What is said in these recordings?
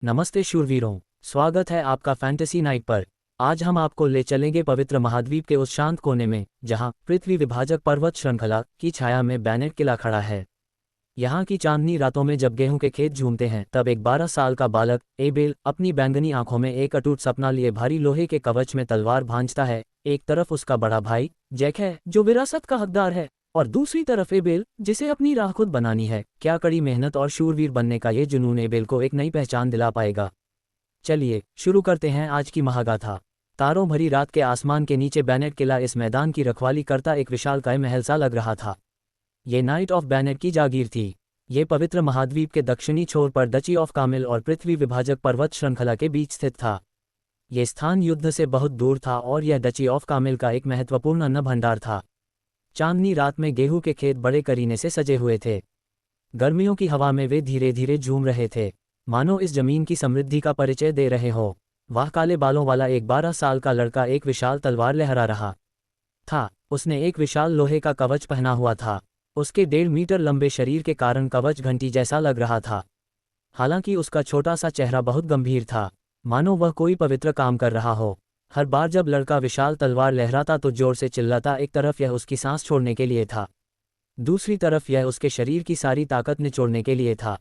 नमस्ते शूरवीरों, स्वागत है आपका फैंटेसी नाइट पर। आज हम आपको ले चलेंगे पवित्र महाद्वीप के उस शांत कोने में जहां पृथ्वी विभाजक पर्वत श्रृंखला की छाया में बैनेट किला खड़ा है। यहाँ की चांदनी रातों में जब गेहूं के खेत झूमते हैं तब एक 12 साल का बालक एबेल अपनी बैंगनी आंखों में एक अटूट सपना लिए भारी लोहे के कवच में तलवार भांजता है। एक तरफ उसका बड़ा भाई जैक है जो विरासत का हकदार है, और दूसरी तरफ एबेल जिसे अपनी राह खुद बनानी है। क्या कड़ी मेहनत और शूरवीर बनने का ये जुनून एबेल को एक नई पहचान दिला पाएगा? चलिए शुरू करते हैं आज की महागाथा। तारों भरी रात के आसमान के नीचे बैनेट किला इस मैदान की रखवाली करता एक विशालकाय महल सा लग रहा था। ये नाइट ऑफ बैनेट की जागीर थी। ये पवित्र महाद्वीप के दक्षिणी छोर पर डची ऑफ कामिल और पृथ्वी विभाजक पर्वत श्रृंखला के बीच स्थित था। ये स्थान युद्ध से बहुत दूर था और यह डची ऑफ कामिल का एक महत्वपूर्ण अन्न भंडार था। चांदनी रात में गेहूं के खेत बड़े करीने से सजे हुए थे। गर्मियों की हवा में वे धीरे धीरे झूम रहे थे, मानो इस जमीन की समृद्धि का परिचय दे रहे हो। वह काले बालों वाला एक 12 साल का लड़का एक विशाल तलवार लहरा रहा था। उसने एक विशाल लोहे का कवच पहना हुआ था। उसके 1.5 मीटर लंबे शरीर के कारण कवच घंटी जैसा लग रहा था। हालांकि उसका छोटा सा चेहरा बहुत गंभीर था, मानो वह कोई पवित्र काम कर रहा हो। हर बार जब लड़का विशाल तलवार लहराता तो जोर से चिल्लाता। एक तरफ यह उसकी सांस छोड़ने के लिए था, दूसरी तरफ यह उसके शरीर की सारी ताकत निचोड़ने के लिए था।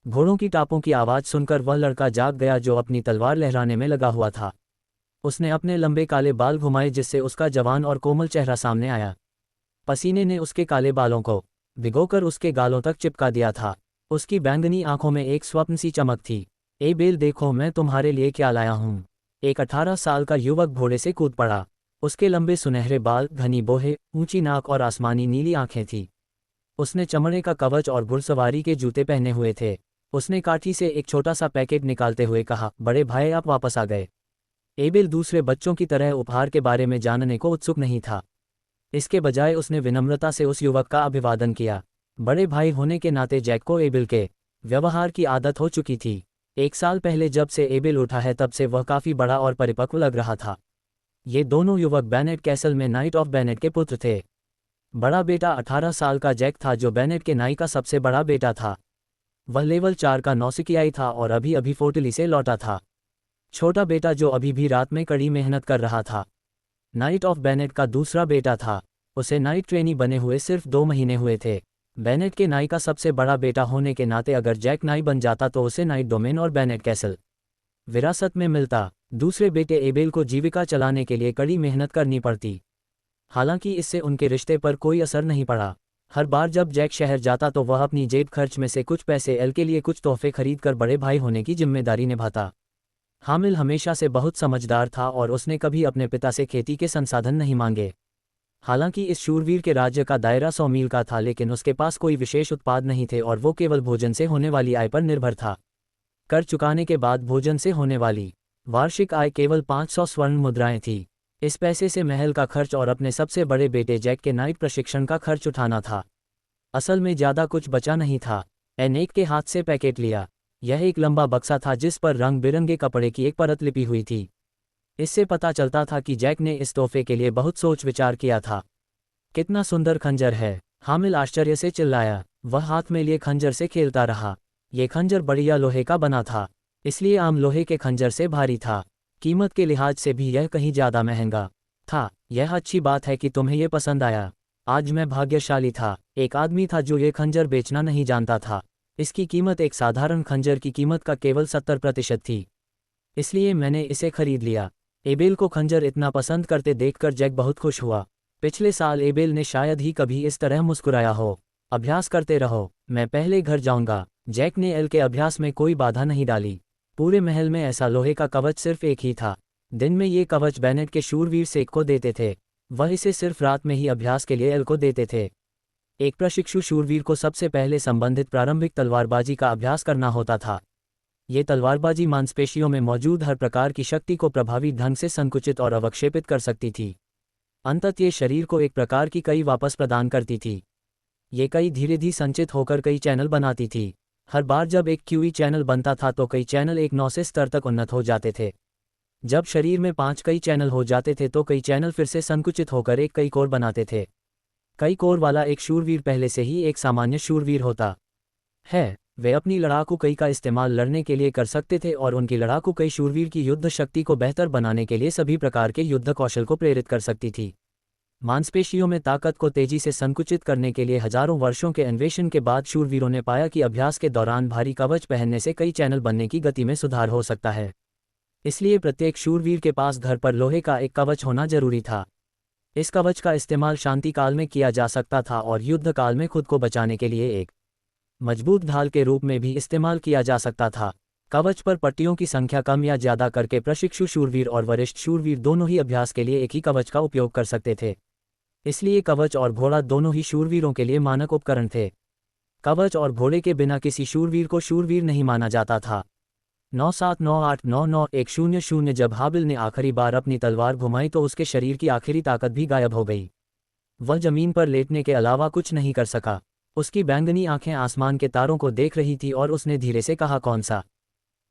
घोड़ों की टापों की आवाज़ सुनकर वह लड़का जाग गया जो अपनी तलवार लहराने में लगा हुआ था। उसने अपने लंबे काले बाल घुमाए जिससे उसका जवान और कोमल चेहरा सामने आया। पसीने ने उसके काले बालों को भिगोकर उसके गालों तक चिपका दिया था। उसकी बैंगनी आंखों में एक स्वप्न सी चमक थी। एबेल, देखो मैं तुम्हारे लिए क्या लाया हूँ। एक 18 साल का युवक घोड़े से कूद पड़ा। उसके लंबे सुनहरे बाल, घनी बोहे, ऊंची नाक और आसमानी नीली आंखें थीं। उसने चमड़े का कवच और घुड़सवारी के जूते पहने हुए थे। उसने काठी से एक छोटा सा पैकेट निकालते हुए कहा, बड़े भाई आप वापस आ गए। एबेल दूसरे बच्चों की तरह उपहार के बारे में जानने को उत्सुक नहीं था। इसके बजाय उसने विनम्रता से उस युवक का अभिवादन किया। बड़े भाई होने के नाते जैक को एबेल के व्यवहार की आदत हो चुकी थी। 1 साल पहले जब से एबेल उठा है तब से वह काफ़ी बड़ा और परिपक्व लग रहा था। ये दोनों युवक बैनेट कैसल में नाइट ऑफ बैनेट के पुत्र थे। बड़ा बेटा 18 साल का जैक था जो बैनेट के नाई का सबसे बड़ा बेटा था। वह लेवल 4 का नौसिखियाई था और अभी अभी फोर्टली से लौटा था। छोटा बेटा जो अभी भी रात में कड़ी मेहनत कर रहा था, नाइट ऑफ बैनेट का दूसरा बेटा था। उसे नाइट ट्रेनी बने हुए सिर्फ 2 महीने हुए थे। बैनेट के नाई का सबसे बड़ा बेटा होने के नाते अगर जैक नाई बन जाता तो उसे नाइट डोमेन और बैनेट कैसल विरासत में मिलता। दूसरे बेटे एबेल को जीविका चलाने के लिए कड़ी मेहनत करनी पड़ती। हालांकि इससे उनके रिश्ते पर कोई असर नहीं पड़ा। हर बार जब जैक शहर जाता तो वह अपनी जेब खर्च में से कुछ पैसे एल के लिए कुछ तोहफे खरीद कर बड़े भाई होने की जिम्मेदारी निभाता। हामिल हमेशा से बहुत समझदार था और उसने कभी अपने पिता से खेती के संसाधन नहीं मांगे। हालांकि इस शूरवीर के राज्य का दायरा 100 मील का था, लेकिन उसके पास कोई विशेष उत्पाद नहीं थे और वो केवल भोजन से होने वाली आय पर निर्भर था। कर चुकाने के बाद भोजन से होने वाली वार्षिक आय केवल 500 स्वर्ण मुद्राएं थी। इस पैसे से महल का खर्च और अपने सबसे बड़े बेटे जैक के नाइट प्रशिक्षण का खर्च उठाना था। असल में ज़्यादा कुछ बचा नहीं था। एनेक के हाथ से पैकेट लिया। यह एक लंबा बक्सा था जिस पर रंग बिरंगे कपड़े की एक परत लिपी हुई थी। इससे पता चलता था कि जैक ने इस तोहफे के लिए बहुत सोच विचार किया था। कितना सुंदर खंजर है, हामिल आश्चर्य से चिल्लाया। वह हाथ में लिए खंजर से खेलता रहा। ये खंजर बढ़िया लोहे का बना था, इसलिए आम लोहे के खंजर से भारी था। कीमत के लिहाज से भी यह कहीं ज़्यादा महंगा था। यह अच्छी बात है कि तुम्हें यह पसंद आया। आज मैं भाग्यशाली था। एक आदमी था जो ये खंजर बेचना नहीं जानता था। इसकी कीमत एक साधारण खंजर की कीमत का केवल 70% थी, इसलिए मैंने इसे खरीद लिया। एबेल को खंजर इतना पसंद करते देखकर जैक बहुत खुश हुआ। पिछले साल एबेल ने शायद ही कभी इस तरह मुस्कुराया हो। अभ्यास करते रहो, मैं पहले घर जाऊंगा। जैक ने एल के अभ्यास में कोई बाधा नहीं डाली। पूरे महल में ऐसा लोहे का कवच सिर्फ एक ही था। दिन में ये कवच बैनेट के शूरवीर सेक को देते थे। वह इसे सिर्फ रात में ही अभ्यास के लिए एल को देते थे। एक प्रशिक्षु शूरवीर को सबसे पहले संबंधित प्रारंभिक तलवारबाजी का अभ्यास करना होता था। ये तलवारबाजी मांसपेशियों में मौजूद हर प्रकार की शक्ति को प्रभावी ढंग से संकुचित और अवक्षेपित कर सकती थी। अंततः ये शरीर को एक प्रकार की कई वापस प्रदान करती थी। ये कई धीरे धीरे संचित होकर कई चैनल बनाती थी। हर बार जब एक क्यूई चैनल बनता था तो कई चैनल एक 9 से स्तर तक उन्नत हो जाते थे। जब शरीर में 5 कई चैनल हो जाते थे तो कई चैनल फिर से संकुचित होकर एक कई कोर बनाते थे। कई कोर वाला एक शूरवीर पहले से ही एक सामान्य शूरवीर होता है। वे अपनी लड़ाकू कई का इस्तेमाल लड़ने के लिए कर सकते थे और उनकी लड़ाकू कई शूरवीर की युद्ध शक्ति को बेहतर बनाने के लिए सभी प्रकार के युद्ध कौशल को प्रेरित कर सकती थी। मांसपेशियों में ताकत को तेजी से संकुचित करने के लिए हजारों वर्षों के अन्वेषण के बाद शूरवीरों ने पाया कि अभ्यास के दौरान भारी कवच पहनने से कई चैनल बनने की गति में सुधार हो सकता है। इसलिए प्रत्येक शूरवीर के पास घर पर लोहे का एक कवच होना जरूरी था। इस कवच का इस्तेमाल शांति काल में किया जा सकता था और युद्ध काल में खुद को बचाने के लिए एक मजबूत ढाल के रूप में भी इस्तेमाल किया जा सकता था। कवच पर पट्टियों की संख्या कम या ज्यादा करके प्रशिक्षु शूरवीर और वरिष्ठ शूरवीर दोनों ही अभ्यास के लिए एक ही कवच का उपयोग कर सकते थे। इसलिए कवच और घोड़ा दोनों ही शूरवीरों के लिए मानक उपकरण थे। कवच और घोड़े के बिना किसी शूरवीर को शूरवीर नहीं माना जाता था। 97989910 जब हाबिल ने आखिरी बार अपनी तलवार घुमाई तो उसके शरीर की आखिरी ताकत भी गायब हो गई। वह जमीन पर लेटने के अलावा कुछ नहीं कर सका। उसकी बैंगनी आंखें आसमान के तारों को देख रही थी और उसने धीरे से कहा, कौन सा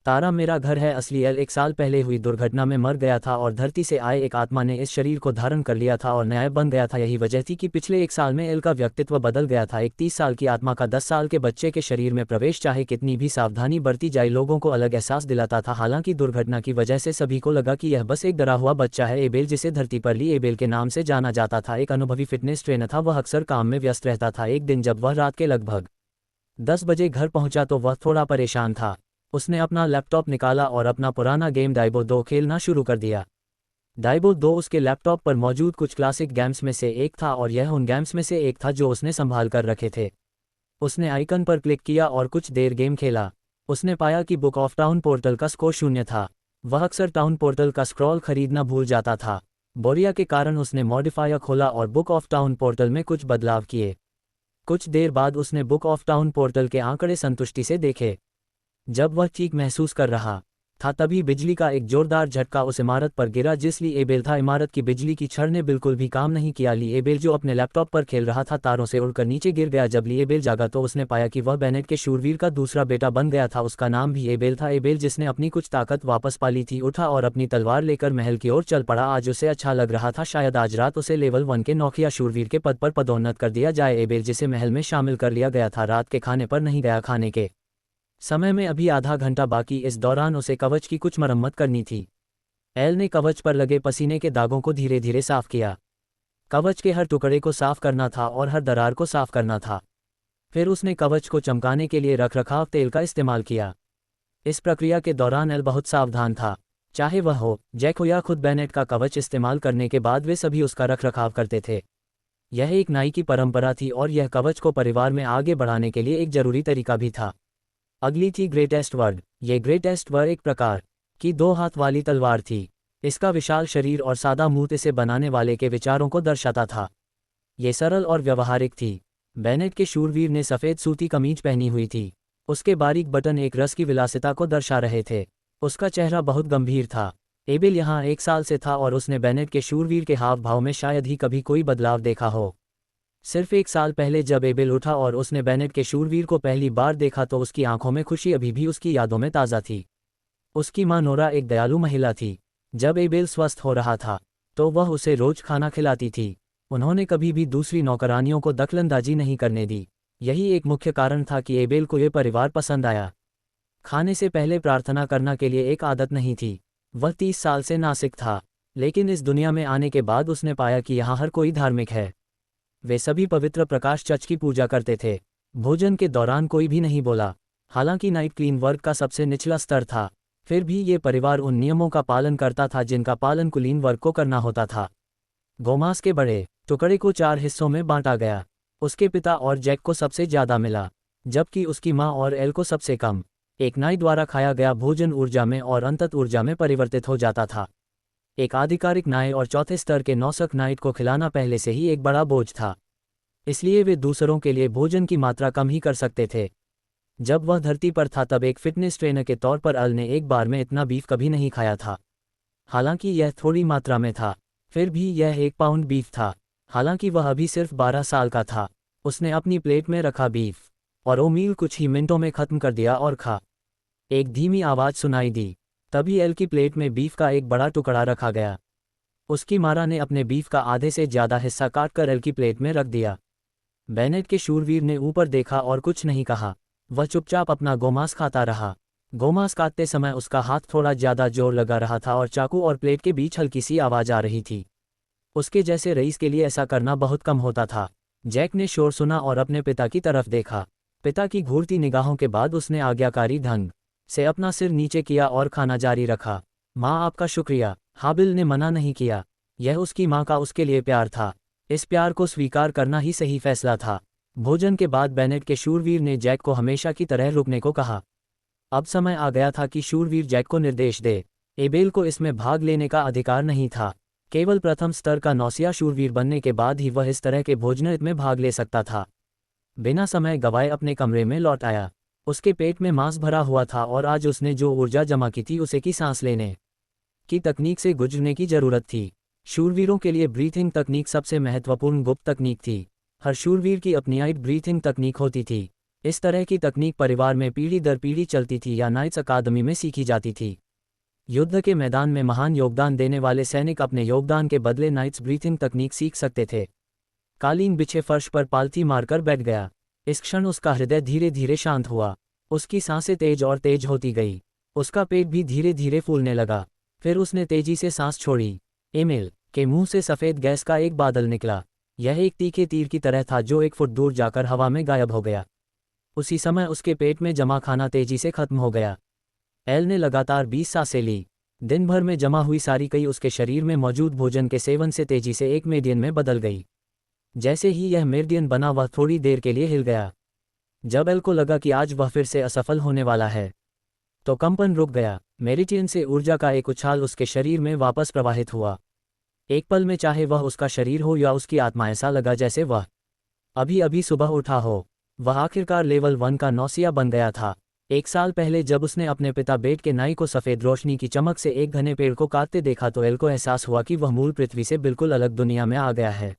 तारा मेरा घर है? असली एल 1 साल पहले हुई दुर्घटना में मर गया था और धरती से आए एक आत्मा ने इस शरीर को धारण कर लिया था और न्याय बन गया था। यही वजह थी कि पिछले 1 साल में एल का व्यक्तित्व बदल गया था। एक 30 साल की आत्मा का 10 साल के बच्चे के शरीर में प्रवेश चाहे कितनी भी सावधानी बरती जाए लोगों को अलग एहसास दिलाता था। हालांकि दुर्घटना की वजह से सभी को लगा कि यह बस एक डरा हुआ बच्चा है। एबेल, जिसे धरती पर ली एबेल के नाम से जाना जाता था, एक अनुभवी फिटनेस ट्रेनर था। वह अक्सर काम में व्यस्त रहता था। एक दिन जब वह रात के लगभग 10 बजे घर पहुंचा तो वह थोड़ा परेशान था। उसने अपना लैपटॉप निकाला और अपना पुराना गेम डाइबो 2 खेलना शुरू कर दिया। डाइबो 2 उसके लैपटॉप पर मौजूद कुछ क्लासिक गेम्स में से एक था और यह उन गेम्स में से एक था जो उसने संभाल कर रखे थे। उसने आइकन पर क्लिक किया और कुछ देर गेम खेला। उसने पाया कि बुक ऑफ टाउन पोर्टल का स्कोर 0 था। वह अक्सर टाउन पोर्टल का स्क्रॉल खरीदना भूल जाता था। बोरिया के कारण उसने मॉडिफायर खोला और बुक ऑफ टाउन पोर्टल में कुछ बदलाव किए। कुछ देर बाद उसने बुक ऑफ टाउन पोर्टल के आंकड़े संतुष्टि से देखे। जब वह चीख महसूस कर रहा था तभी बिजली का एक जोरदार झटका उस इमारत पर गिरा जिस ली एबेल था। इमारत की बिजली की छड़ ने बिल्कुल भी काम नहीं किया। ली एबेल, जो अपने लैपटॉप पर खेल रहा था, तारों से उड़कर नीचे गिर गया। जब ली एबेल जागा तो उसने पाया कि वह बेनेट के शूरवीर का दूसरा बेटा बन गया था। उसका नाम भी एबेल था। एबेल, जिसने अपनी कुछ ताकत वापस पा ली थी, उठा और अपनी तलवार लेकर महल की ओर चल पड़ा। आज उसे अच्छा लग रहा था। शायद आज रात उसे लेवल 1 के नौखिया शूरवीर के पद पर पदोन्नत कर दिया जाए। एबेल, जिसे महल में शामिल कर लिया गया था, रात के खाने पर नहीं गया। खाने के समय में अभी आधा घंटा बाकी। इस दौरान उसे कवच की कुछ मरम्मत करनी थी। एल ने कवच पर लगे पसीने के दागों को धीरे धीरे साफ किया। कवच के हर टुकड़े को साफ करना था और हर दरार को साफ करना था। फिर उसने कवच को चमकाने के लिए रखरखाव तेल का इस्तेमाल किया। इस प्रक्रिया के दौरान एल बहुत सावधान था। चाहे वह हो जैक हो या खुद बेनेट का कवच इस्तेमाल करने के बाद वे सभी उसका रखरखाव करते थे। यह एक नाई की परंपरा थी और यह कवच को परिवार में आगे बढ़ाने के लिए एक जरूरी तरीका भी था। अगली थी ग्रेटेस्ट वर्ड। ये ग्रेटेस्ट वर्ड एक प्रकार की 2 हाथ वाली तलवार थी। इसका विशाल शरीर और सादा मुंह इसे बनाने वाले के विचारों को दर्शाता था। ये सरल और व्यवहारिक थी। बेनेट के शूरवीर ने सफ़ेद सूती कमीज पहनी हुई थी। उसके बारीक बटन एक रस की विलासिता को दर्शा रहे थे। उसका चेहरा बहुत गंभीर था। एबेल यहाँ 1 साल से था और उसने बेनेट के शूरवीर के हाव भाव में शायद ही कभी कोई बदलाव देखा हो। सिर्फ 1 साल पहले जब एबेल उठा और उसने बेनेट के शूरवीर को पहली बार देखा तो उसकी आंखों में खुशी अभी भी उसकी यादों में ताज़ा थी। उसकी मां नोरा एक दयालु महिला थी। जब एबेल स्वस्थ हो रहा था तो वह उसे रोज खाना खिलाती थी। उन्होंने कभी भी दूसरी नौकरानियों को दखलंदाजी नहीं करने दी। यही एक मुख्य कारण था कि एबेल को यह परिवार पसंद आया। खाने से पहले प्रार्थना करना के लिए एक आदत नहीं थी। वह 30 साल से नासिक था, लेकिन इस दुनिया में आने के बाद उसने पाया कि यहाँ हर कोई धार्मिक है। वे सभी पवित्र प्रकाश चर्च की पूजा करते थे। भोजन के दौरान कोई भी नहीं बोला। हालांकि नाइट क्लीन वर्क का सबसे निचला स्तर था, फिर भी ये परिवार उन नियमों का पालन करता था जिनका पालन कुलीन वर्क को करना होता था। गोमांस के बड़े टुकड़े को 4 हिस्सों में बांटा गया। उसके पिता और जैक को सबसे ज्यादा मिला, जबकि उसकी मां और एल को सबसे कम। एक नाई द्वारा खाया गया भोजन ऊर्जा में और अंतत ऊर्जा में परिवर्तित हो जाता था। एक आधिकारिक नाई और चौथे स्तर के नौसक नाइट को खिलाना पहले से ही एक बड़ा बोझ था, इसलिए वे दूसरों के लिए भोजन की मात्रा कम ही कर सकते थे। जब वह धरती पर था तब एक फिटनेस ट्रेनर के तौर पर अल ने एक बार में इतना बीफ कभी नहीं खाया था। हालांकि यह थोड़ी मात्रा में था, फिर भी यह 1 पाउंड बीफ था। हालांकि वह अभी सिर्फ 12 साल का था। उसने अपनी प्लेट में रखा बीफ और वो मील कुछ ही मिनटों में खत्म कर दिया और खा। एक धीमी आवाज़ सुनाई दी। तभी एल की प्लेट में बीफ का एक बड़ा टुकड़ा रखा गया। उसकी मारा ने अपने बीफ का आधे से ज़्यादा हिस्सा काटकर एल की प्लेट में रख दिया। बेनेट के शूरवीर ने ऊपर देखा और कुछ नहीं कहा। वह चुपचाप अपना गोमांस खाता रहा। गोमांस काटते समय उसका हाथ थोड़ा ज़्यादा जोर लगा रहा था और चाकू और प्लेट के बीच हल्की सी आवाज़ आ रही थी। उसके जैसे रईस के लिए ऐसा करना बहुत कम होता था। जैक ने शोर सुना और अपने पिता की तरफ देखा। पिता की घूरती निगाहों के बाद उसने आज्ञाकारी ढंग से अपना सिर नीचे किया और खाना जारी रखा। माँ, आपका शुक्रिया, हाबिल ने मना नहीं किया। यह उसकी माँ का उसके लिए प्यार था। इस प्यार को स्वीकार करना ही सही फैसला था। भोजन के बाद बेनेट के शूरवीर ने जैक को हमेशा की तरह रुकने को कहा। अब समय आ गया था कि शूरवीर जैक को निर्देश दे। एबेल को इसमें भाग लेने का अधिकार नहीं था। केवल प्रथम स्तर का नौसिया शूरवीर बनने के बाद ही वह इस तरह के भोजनयज्ञ में भाग ले सकता था। बिना समय गवाए अपने कमरे में लौट आया। उसके पेट में मांस भरा हुआ था और आज उसने जो ऊर्जा जमा की थी उसे की सांस लेने की तकनीक से गुजरने की जरूरत थी। शूरवीरों के लिए ब्रीथिंग तकनीक सबसे महत्वपूर्ण गुप्त तकनीक थी। हर शूरवीर की अपनी आइट ब्रीथिंग तकनीक होती थी। इस तरह की तकनीक परिवार में पीढ़ी दर पीढ़ी चलती थी या नाइट्स अकादमी में सीखी जाती थी। युद्ध के मैदान में महान योगदान देने वाले सैनिक अपने योगदान के बदले नाइट्स ब्रीथिंग तकनीक सीख सकते थे। कालीन बिछे फर्श पर पालथी मारकर बैठ गया। इस क्षण उसका हृदय धीरे धीरे शांत हुआ। उसकी सांसें तेज और तेज होती गई। उसका पेट भी धीरे धीरे फूलने लगा। फिर उसने तेजी से सांस छोड़ी। एमिल के मुंह से सफ़ेद गैस का एक बादल निकला। यह एक तीखे तीर की तरह था जो 1 फुट दूर जाकर हवा में गायब हो गया। उसी समय उसके पेट में जमा खाना तेजी से खत्म हो गया। एल ने लगातार 20 सांसें ली। दिन भर में जमा हुई सारी कई उसके शरीर में मौजूद भोजन के सेवन से तेजी से एक मेडियन में बदल गई। जैसे ही यह मेडियन बना वह थोड़ी देर के लिए हिल गया। जब एल को लगा कि आज वह फिर से असफल होने वाला है तो कंपन रुक गया। मेरिडियन से ऊर्जा का एक उछाल उसके शरीर में वापस प्रवाहित हुआ। एक पल में, चाहे वह उसका शरीर हो या उसकी आत्मा, ऐसा लगा जैसे वह अभी अभी सुबह उठा हो। वह आखिरकार लेवल 1 का नौसिया बन गया था। 1 साल पहले जब उसने अपने पिता बेट के नाई को सफ़ेद रोशनी की चमक से एक घने पेड़ को काटते देखा तो एल को एहसास हुआ कि वह मूल पृथ्वी से बिल्कुल अलग दुनिया में आ गया है।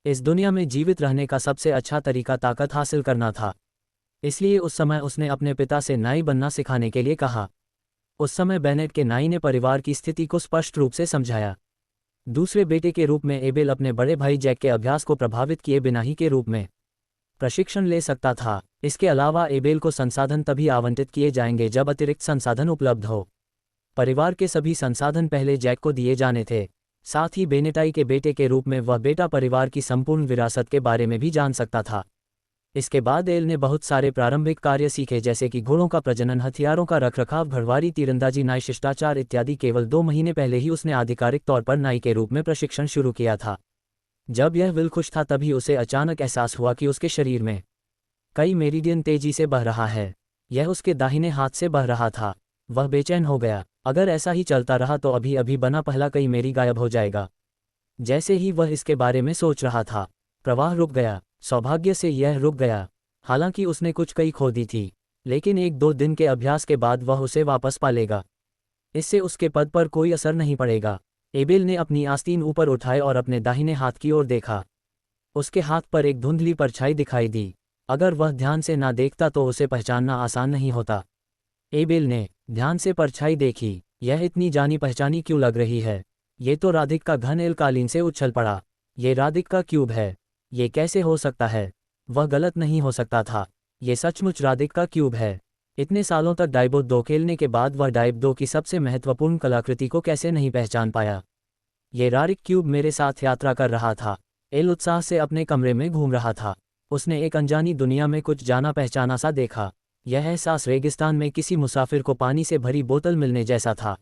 इस दुनिया में जीवित रहने का सबसे अच्छा तरीका ताकत हासिल करना था। इसलिए उस समय उसने अपने पिता से नाई बनना सिखाने के लिए कहा। उस समय बेनेट के नाई ने परिवार की स्थिति को स्पष्ट रूप से समझाया। दूसरे बेटे के रूप में एबेल अपने बड़े भाई जैक के अभ्यास को प्रभावित किए बिना ही के रूप में प्रशिक्षण ले सकता था। इसके अलावा एबेल को संसाधन तभी आवंटित किए जाएंगे जब अतिरिक्त संसाधन उपलब्ध हो। परिवार के सभी संसाधन पहले जैक को दिए जाने थे। साथ ही बेनेटाई के बेटे के रूप में वह बेटा परिवार की संपूर्ण विरासत के बारे में भी जान सकता था। इसके बाद एल ने बहुत सारे प्रारंभिक कार्य सीखे, जैसे कि घोड़ों का प्रजनन, हथियारों का रखरखाव, घड़वारी, तीरंदाजी, नाई शिष्टाचार इत्यादि। केवल 2 महीने पहले ही उसने आधिकारिक तौर पर नाई के रूप में प्रशिक्षण शुरू किया था। जब यह विल खुश था तभी उसे अचानक एहसास हुआ कि उसके शरीर में कई मेरिडियन तेजी से बह रहा है। यह उसके दाहिने हाथ से बह रहा था। वह बेचैन हो गया। अगर ऐसा ही चलता रहा तो अभी अभी बना पहला कई मेरी गायब हो जाएगा। जैसे ही वह इसके बारे में सोच रहा था, प्रवाह रुक गया। सौभाग्य से यह रुक गया। हालांकि उसने कुछ कई खो दी थी, लेकिन 1-2 दिन के अभ्यास के बाद वह उसे वापस पा लेगा। इससे उसके पद पर कोई असर नहीं पड़ेगा। एबेल ने अपनी आस्तीन ऊपर उठाए और अपने दाहिने हाथ की ओर देखा। उसके हाथ पर एक धुंधली परछाई दिखाई दी। अगर वह ध्यान से ना देखता तो उसे पहचानना आसान नहीं होता। एबेल ने ध्यान से परछाई देखी। यह इतनी जानी पहचानी क्यों लग रही है? ये तो राधिक का घन एल कालीन से उछल पड़ा। ये राधिक का क्यूब है। ये कैसे हो सकता है? वह गलत नहीं हो सकता था। ये सचमुच राधिक का क्यूब है। इतने सालों तक डाइबो 2 खेलने के बाद वह डाइब 2 की सबसे महत्वपूर्ण कलाकृति को कैसे नहीं पहचान पाया? ये राधिक क्यूब मेरे साथ यात्रा कर रहा था। एल उत्साह से अपने कमरे में घूम रहा था। उसने एक अनजानी दुनिया में कुछ जाना पहचाना सा देखा। यह एहसास रेगिस्तान में किसी मुसाफिर को पानी से भरी बोतल मिलने जैसा था।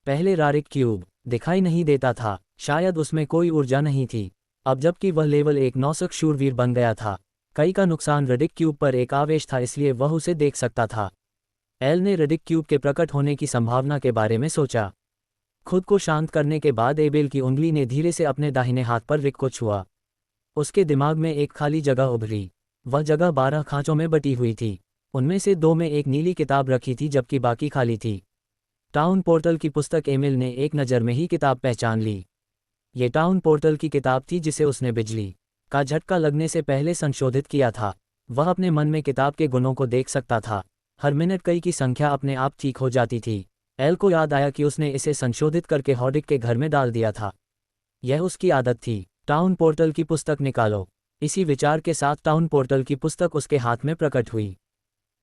पहले राधिक क्यूब दिखाई नहीं देता था। शायद उसमें कोई ऊर्जा नहीं थी। अब जबकि वह लेवल 1 नौसक शूरवीर बन गया था, कई का नुकसान रेडिक क्यूब पर एक आवेश था, इसलिए वह उसे देख सकता था। एल ने रेडिक क्यूब के प्रकट होने की संभावना के बारे में सोचा। खुद को शांत करने के बाद एबेल की उंगली ने धीरे से अपने दाहिने हाथ पर रिक को छुआ। उसके दिमाग में एक खाली जगह उभरी। वह जगह 12 खांचों में बटी हुई थी। उनमें से 2 में एक नीली किताब रखी थी जबकि बाकी खाली थी। टाउन पोर्टल की पुस्तक। एमिल ने एक नज़र में ही किताब पहचान ली। ये टाउन पोर्टल की किताब थी जिसे उसने बिजली का झटका लगने से पहले संशोधित किया था। वह अपने मन में किताब के गुणों को देख सकता था। हर मिनट कई की संख्या अपने आप ठीक हो जाती थी। एल को याद आया कि उसने इसे संशोधित करके हॉडिक के घर में डाल दिया था। यह उसकी आदत थी। टाउन पोर्टल की पुस्तक निकालो। इसी विचार के साथ टाउन पोर्टल की पुस्तक उसके हाथ में प्रकट हुई।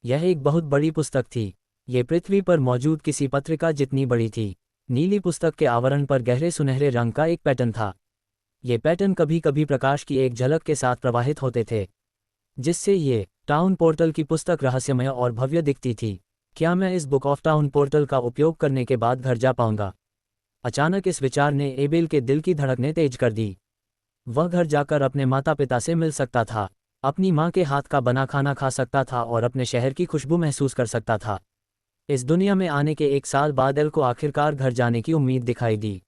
यह एक बहुत बड़ी पुस्तक थी। ये पृथ्वी पर मौजूद किसी पत्रिका जितनी बड़ी थी। नीली पुस्तक के आवरण पर गहरे सुनहरे रंग का एक पैटर्न था। ये पैटर्न कभी कभी प्रकाश की एक झलक के साथ प्रवाहित होते थे, जिससे ये टाउन पोर्टल की पुस्तक रहस्यमय और भव्य दिखती थी। क्या मैं इस बुक ऑफ टाउन पोर्टल का उपयोग करने के बाद घर जा पाऊंगा? अचानक इस विचार ने एबेल के दिल की धड़कनें तेज कर दी। वह घर जाकर अपने माता पिता से मिल सकता था, अपनी माँ के हाथ का बना खाना खा सकता था और अपने शहर की खुशबू महसूस कर सकता था। इस दुनिया में आने के 1 साल बाद एल को आखिरकार घर जाने की उम्मीद दिखाई दी।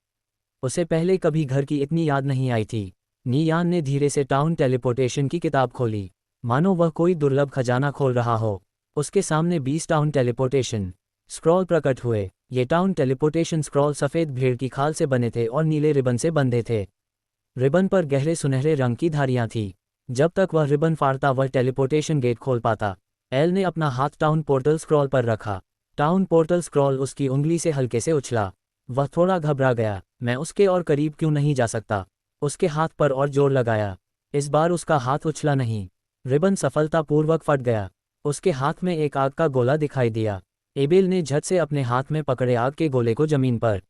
उसे पहले कभी घर की इतनी याद नहीं आई थी। नियान ने धीरे से टाउन टेलीपोर्टेशन की किताब खोली, मानो वह कोई दुर्लभ खजाना खोल रहा हो। उसके सामने 20 टाउन टेलीपोर्टेशन स्क्रॉल प्रकट हुए। ये टाउन टेलीपोर्टेशन स्क्रॉल सफ़ेद भेड़ की खाल से बने थे और नीले रिबन से बंधे थे। रिबन पर गहरे सुनहरे रंग की धारियां थीं। जब तक वह रिबन फाड़ता वह टेलीपोर्टेशन गेट खोल पाता। एल ने अपना हाथ टाउन पोर्टल स्क्रॉल पर रखा। टाउन पोर्टल स्क्रॉल उसकी उंगली से हल्के से उछला। वह थोड़ा घबरा गया। मैं उसके और करीब क्यों नहीं जा सकता? उसके हाथ पर और जोर लगाया। इस बार उसका हाथ उछला नहीं। रिबन सफलतापूर्वक फट गया। उसके हाथ में एक आग का गोला दिखाई दिया। एबेल ने झट से अपने हाथ में पकड़े आग के गोले को जमीन पर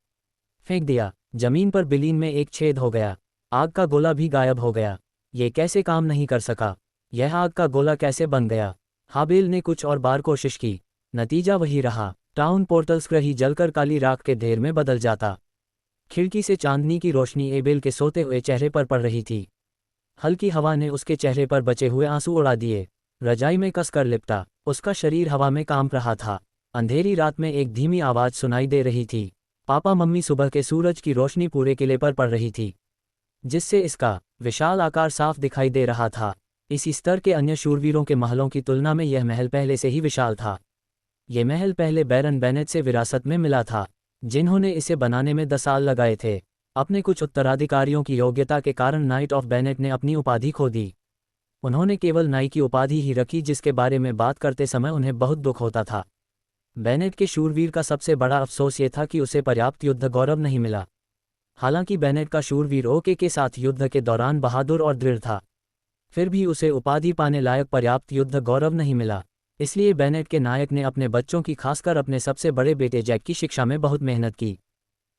फेंक दिया। जमीन पर बिलीन में एक छेद हो गया। आग का गोला भी गायब हो गया। ये कैसे काम नहीं कर सका? यह आग का गोला कैसे बन गया? हाबेल ने कुछ और बार कोशिश की। नतीजा वही रहा। टाउन पोर्टल स्क्रही जलकर काली राख के ढेर में बदल जाता। खिड़की से चांदनी की रोशनी एबेल के सोते हुए चेहरे पर पड़ रही थी। हल्की हवा ने उसके चेहरे पर बचे हुए आंसू उड़ा दिए। रजाई में कसकर लिपटा, उसका शरीर हवा में कांप रहा था। अंधेरी रात में एक धीमी आवाज सुनाई दे रही थी। पापा मम्मी सुबह के सूरज की रोशनी पूरे किले पर पड़ रही थी, जिससे इसका विशाल आकार साफ दिखाई दे रहा था। इसी स्तर के अन्य शूरवीरों के महलों की तुलना में यह महल पहले से ही विशाल था। ये महल पहले बैरन बेनेट से विरासत में मिला था, जिन्होंने इसे बनाने में 10 साल लगाए थे। अपने कुछ उत्तराधिकारियों की योग्यता के कारण नाइट ऑफ बेनेट ने अपनी उपाधि खो दी। उन्होंने केवल नाई की उपाधि ही रखी, जिसके बारे में बात करते समय उन्हें बहुत दुख होता था। बेनेट के शूरवीर का सबसे बड़ा अफसोस ये था कि उसे पर्याप्त युद्ध गौरव नहीं मिला। हालांकि बेनेट का शूरवीर ओके के साथ युद्ध के दौरान बहादुर और दृढ़ था, फिर भी उसे उपाधि पाने लायक पर्याप्त युद्ध गौरव नहीं मिला। इसलिए बेनेट के नायक ने अपने बच्चों की, खासकर अपने सबसे बड़े बेटे जैक की शिक्षा में बहुत मेहनत की।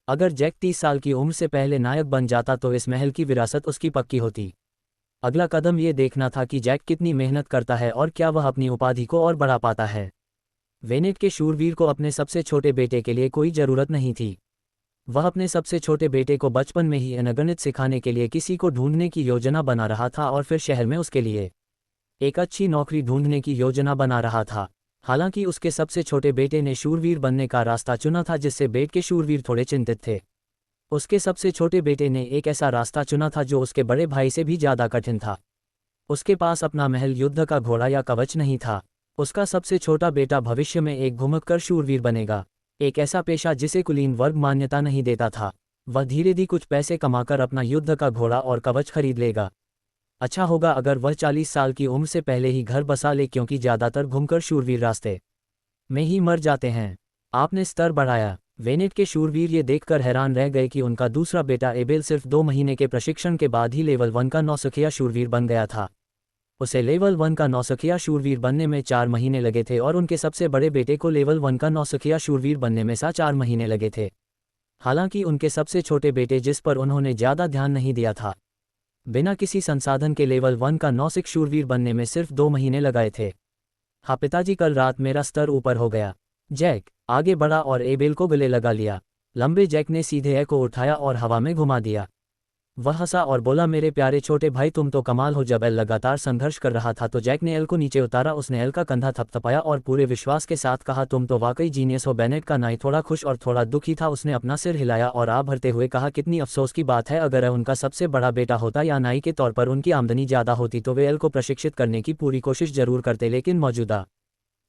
अगर जैक 30 साल की उम्र से पहले नायक बन जाता तो इस महल की विरासत उसकी पक्की होती। अगला कदम ये देखना था कि जैक कितनी मेहनत करता है और क्या वह अपनी उपाधि को और बढ़ा पाता है। बेनेट के शूरवीर को अपने सबसे छोटे बेटे के लिए कोई ज़रूरत नहीं थी। वह अपने सबसे छोटे बेटे को बचपन में ही अनगणित सिखाने के लिए किसी को ढूंढने की योजना बना रहा था और फिर शहर में उसके लिए एक अच्छी नौकरी ढूंढने की योजना बना रहा था। हालांकि उसके सबसे छोटे बेटे ने शूरवीर बनने का रास्ता चुना था, जिससे बेट के शूरवीर थोड़े चिंतित थे। उसके सबसे छोटे बेटे ने एक ऐसा रास्ता चुना था जो उसके बड़े भाई से भी ज़्यादा कठिन था। उसके पास अपना महल, युद्ध का घोड़ा या कवच नहीं था। उसका सबसे छोटा बेटा भविष्य में एक घुमक्कर शूरवीर बनेगा, एक ऐसा पेशा जिसे कुलीन वर्ग मान्यता नहीं देता था। वह धीरे धीरे कुछ पैसे कमाकर अपना युद्ध का घोड़ा और कवच खरीद लेगा। अच्छा होगा अगर वह 40 साल की उम्र से पहले ही घर बसा ले, क्योंकि ज़्यादातर घुमकर शूरवीर रास्ते में ही मर जाते हैं। आपने स्तर बढ़ाया। वेनेट के शूरवीर ये देखकर हैरान रह गए कि उनका दूसरा बेटा एबेल सिर्फ 2 महीने के प्रशिक्षण के बाद ही लेवल 1 का नौसिखिया शूरवीर बन गया था। उसे लेवल 1 का नौसिखिया शूरवीर बनने में 4 महीने लगे थे और उनके सबसे बड़े बेटे को लेवल 1 का नौसिखिया शूरवीर बनने में 4 महीने लगे थे। हालांकि उनके सबसे छोटे बेटे, जिस पर उन्होंने ज़्यादा ध्यान नहीं दिया था, बिना किसी संसाधन के लेवल 1 का नौसिख शूरवीर बनने में सिर्फ 2 महीने लगाए थे। हाँ पिताजी, कल रात मेरा स्तर ऊपर हो गया। जैक आगे बढ़ा और एबेल को गले लगा लिया। लंबे जैक ने सीधे ए को उठाया और हवा में घुमा दिया। वह हंसा और बोला, मेरे प्यारे छोटे भाई, तुम तो कमाल हो। जब एल लगातार संघर्ष कर रहा था तो जैक ने एल को नीचे उतारा। उसने एल का कंधा थपथपाया और पूरे विश्वास के साथ कहा, तुम तो वाकई जीनियस हो। बेनेट का नाई थोड़ा खुश और थोड़ा दुखी था। उसने अपना सिर हिलाया और आह भरते हुए कहा, कितनी अफसोस की बात है। अगर उनका सबसे बड़ा बेटा होता या नाई के तौर पर उनकी आमदनी ज़्यादा होती तो वे एल को प्रशिक्षित करने की पूरी कोशिश जरूर करते, लेकिन मौजूदा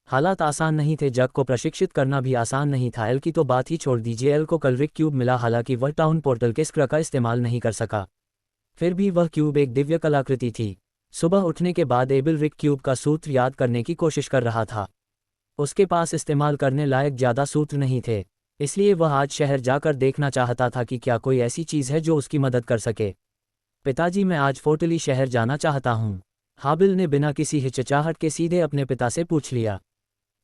हालात आसान नहीं थे। जग को प्रशिक्षित करना भी आसान नहीं था। एल की तो बात ही छोड़ दीजिए, एल को कल रिक क्यूब मिला। हालांकि वह टाउन पोर्टल के स्क्र का इस्तेमाल नहीं कर सका, फिर भी वह क्यूब एक दिव्य कलाकृति थी। सुबह उठने के बाद एबेल रिक क्यूब का सूत्र याद करने की कोशिश कर रहा था। उसके पास इस्तेमाल करने लायक ज़्यादा सूत्र नहीं थे, इसलिए वह आज शहर जाकर देखना चाहता था कि क्या कोई ऐसी चीज़ है जो उसकी मदद कर सके। पिताजी, मैं आज फोर्टली शहर जाना चाहता हूँ। हाबिल ने बिना किसी हिचकिचाहट के सीधे अपने पिता से पूछ लिया।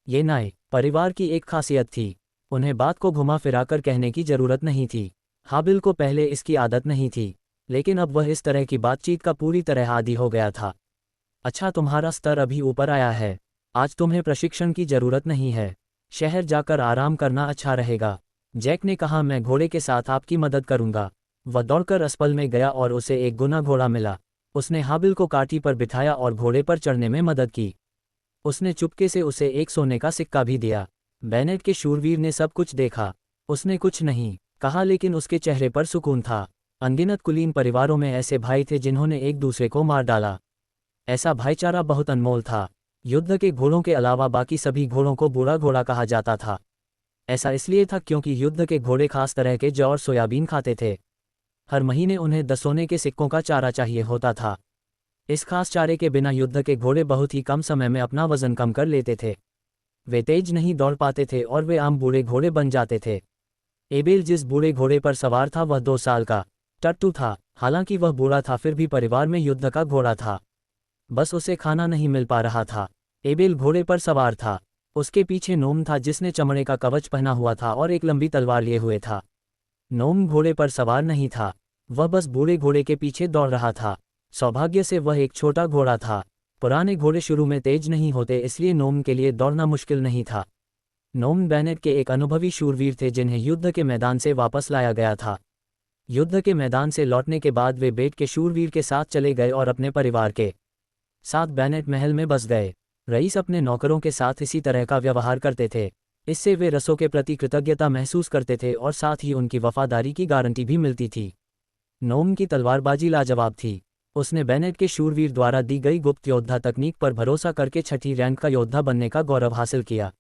ये नाय परिवार की एक खासियत थी। उन्हें बात को घुमा फिराकर कहने की जरूरत नहीं थी। हाबिल को पहले इसकी आदत नहीं थी, लेकिन अब वह इस तरह की बातचीत का पूरी तरह आदी हो गया था। अच्छा, तुम्हारा स्तर अभी ऊपर आया है। आज तुम्हें प्रशिक्षण की जरूरत नहीं है। शहर जाकर आराम करना अच्छा रहेगा। जैक ने कहा, मैं घोड़े के साथ आपकी मदद करूंगा। वह दौड़कर अस्पताल में गया और उसे एक गुना घोड़ा मिला। उसने हाबिल को काठी पर बिठाया और घोड़े पर चढ़ने में मदद की। उसने चुपके से उसे एक सोने का सिक्का भी दिया। बेनेट के शूरवीर ने सब कुछ देखा। उसने कुछ नहीं कहा, लेकिन उसके चेहरे पर सुकून था। अनगिनत कुलीन परिवारों में ऐसे भाई थे जिन्होंने एक दूसरे को मार डाला। ऐसा भाईचारा बहुत अनमोल था। युद्ध के घोड़ों के अलावा बाकी सभी घोड़ों को बूढ़ा घोड़ा कहा जाता था। ऐसा इसलिए था क्योंकि युद्ध के घोड़े खास तरह के जौ और सोयाबीन खाते थे। हर महीने उन्हें 10 सोने के सिक्कों का चारा चाहिए होता था। इस खास चारे के बिना युद्ध के घोड़े बहुत ही कम समय में अपना वजन कम कर लेते थे। वे तेज नहीं दौड़ पाते थे और वे आम बूढ़े घोड़े बन जाते थे। एबेल जिस बूढ़े घोड़े पर सवार था वह 2 साल का टट्टू था। हालांकि वह बूढ़ा था, फिर भी परिवार में युद्ध का घोड़ा था। बस उसे खाना नहीं मिल पा रहा था। एबेल घोड़े पर सवार था। उसके पीछे नोम था जिसने चमड़े का कवच पहना हुआ था और एक लंबी तलवार लिए हुए था। नोम घोड़े पर सवार नहीं था, वह बस बूढ़े घोड़े के पीछे दौड़ रहा था। सौभाग्य से वह एक छोटा घोड़ा था। पुराने घोड़े शुरू में तेज नहीं होते, इसलिए नोम के लिए दौड़ना मुश्किल नहीं था। नोम बेनेट के एक अनुभवी शूरवीर थे जिन्हें युद्ध के मैदान से वापस लाया गया था। युद्ध के मैदान से लौटने के बाद वे बेट के शूरवीर के साथ चले गए और अपने परिवार के साथ बेनेट महल में बस गए। रईस अपने नौकरों के साथ इसी तरह का व्यवहार करते थे। इससे वे रसों के प्रति कृतज्ञता महसूस करते थे और साथ ही उनकी वफादारी की गारंटी भी मिलती थी। नोम की तलवारबाजी लाजवाब थी। उसने बेनेट के शूरवीर द्वारा दी गई गुप्त योद्धा तकनीक पर भरोसा करके 6ठी रैंक का योद्धा बनने का गौरव हासिल किया।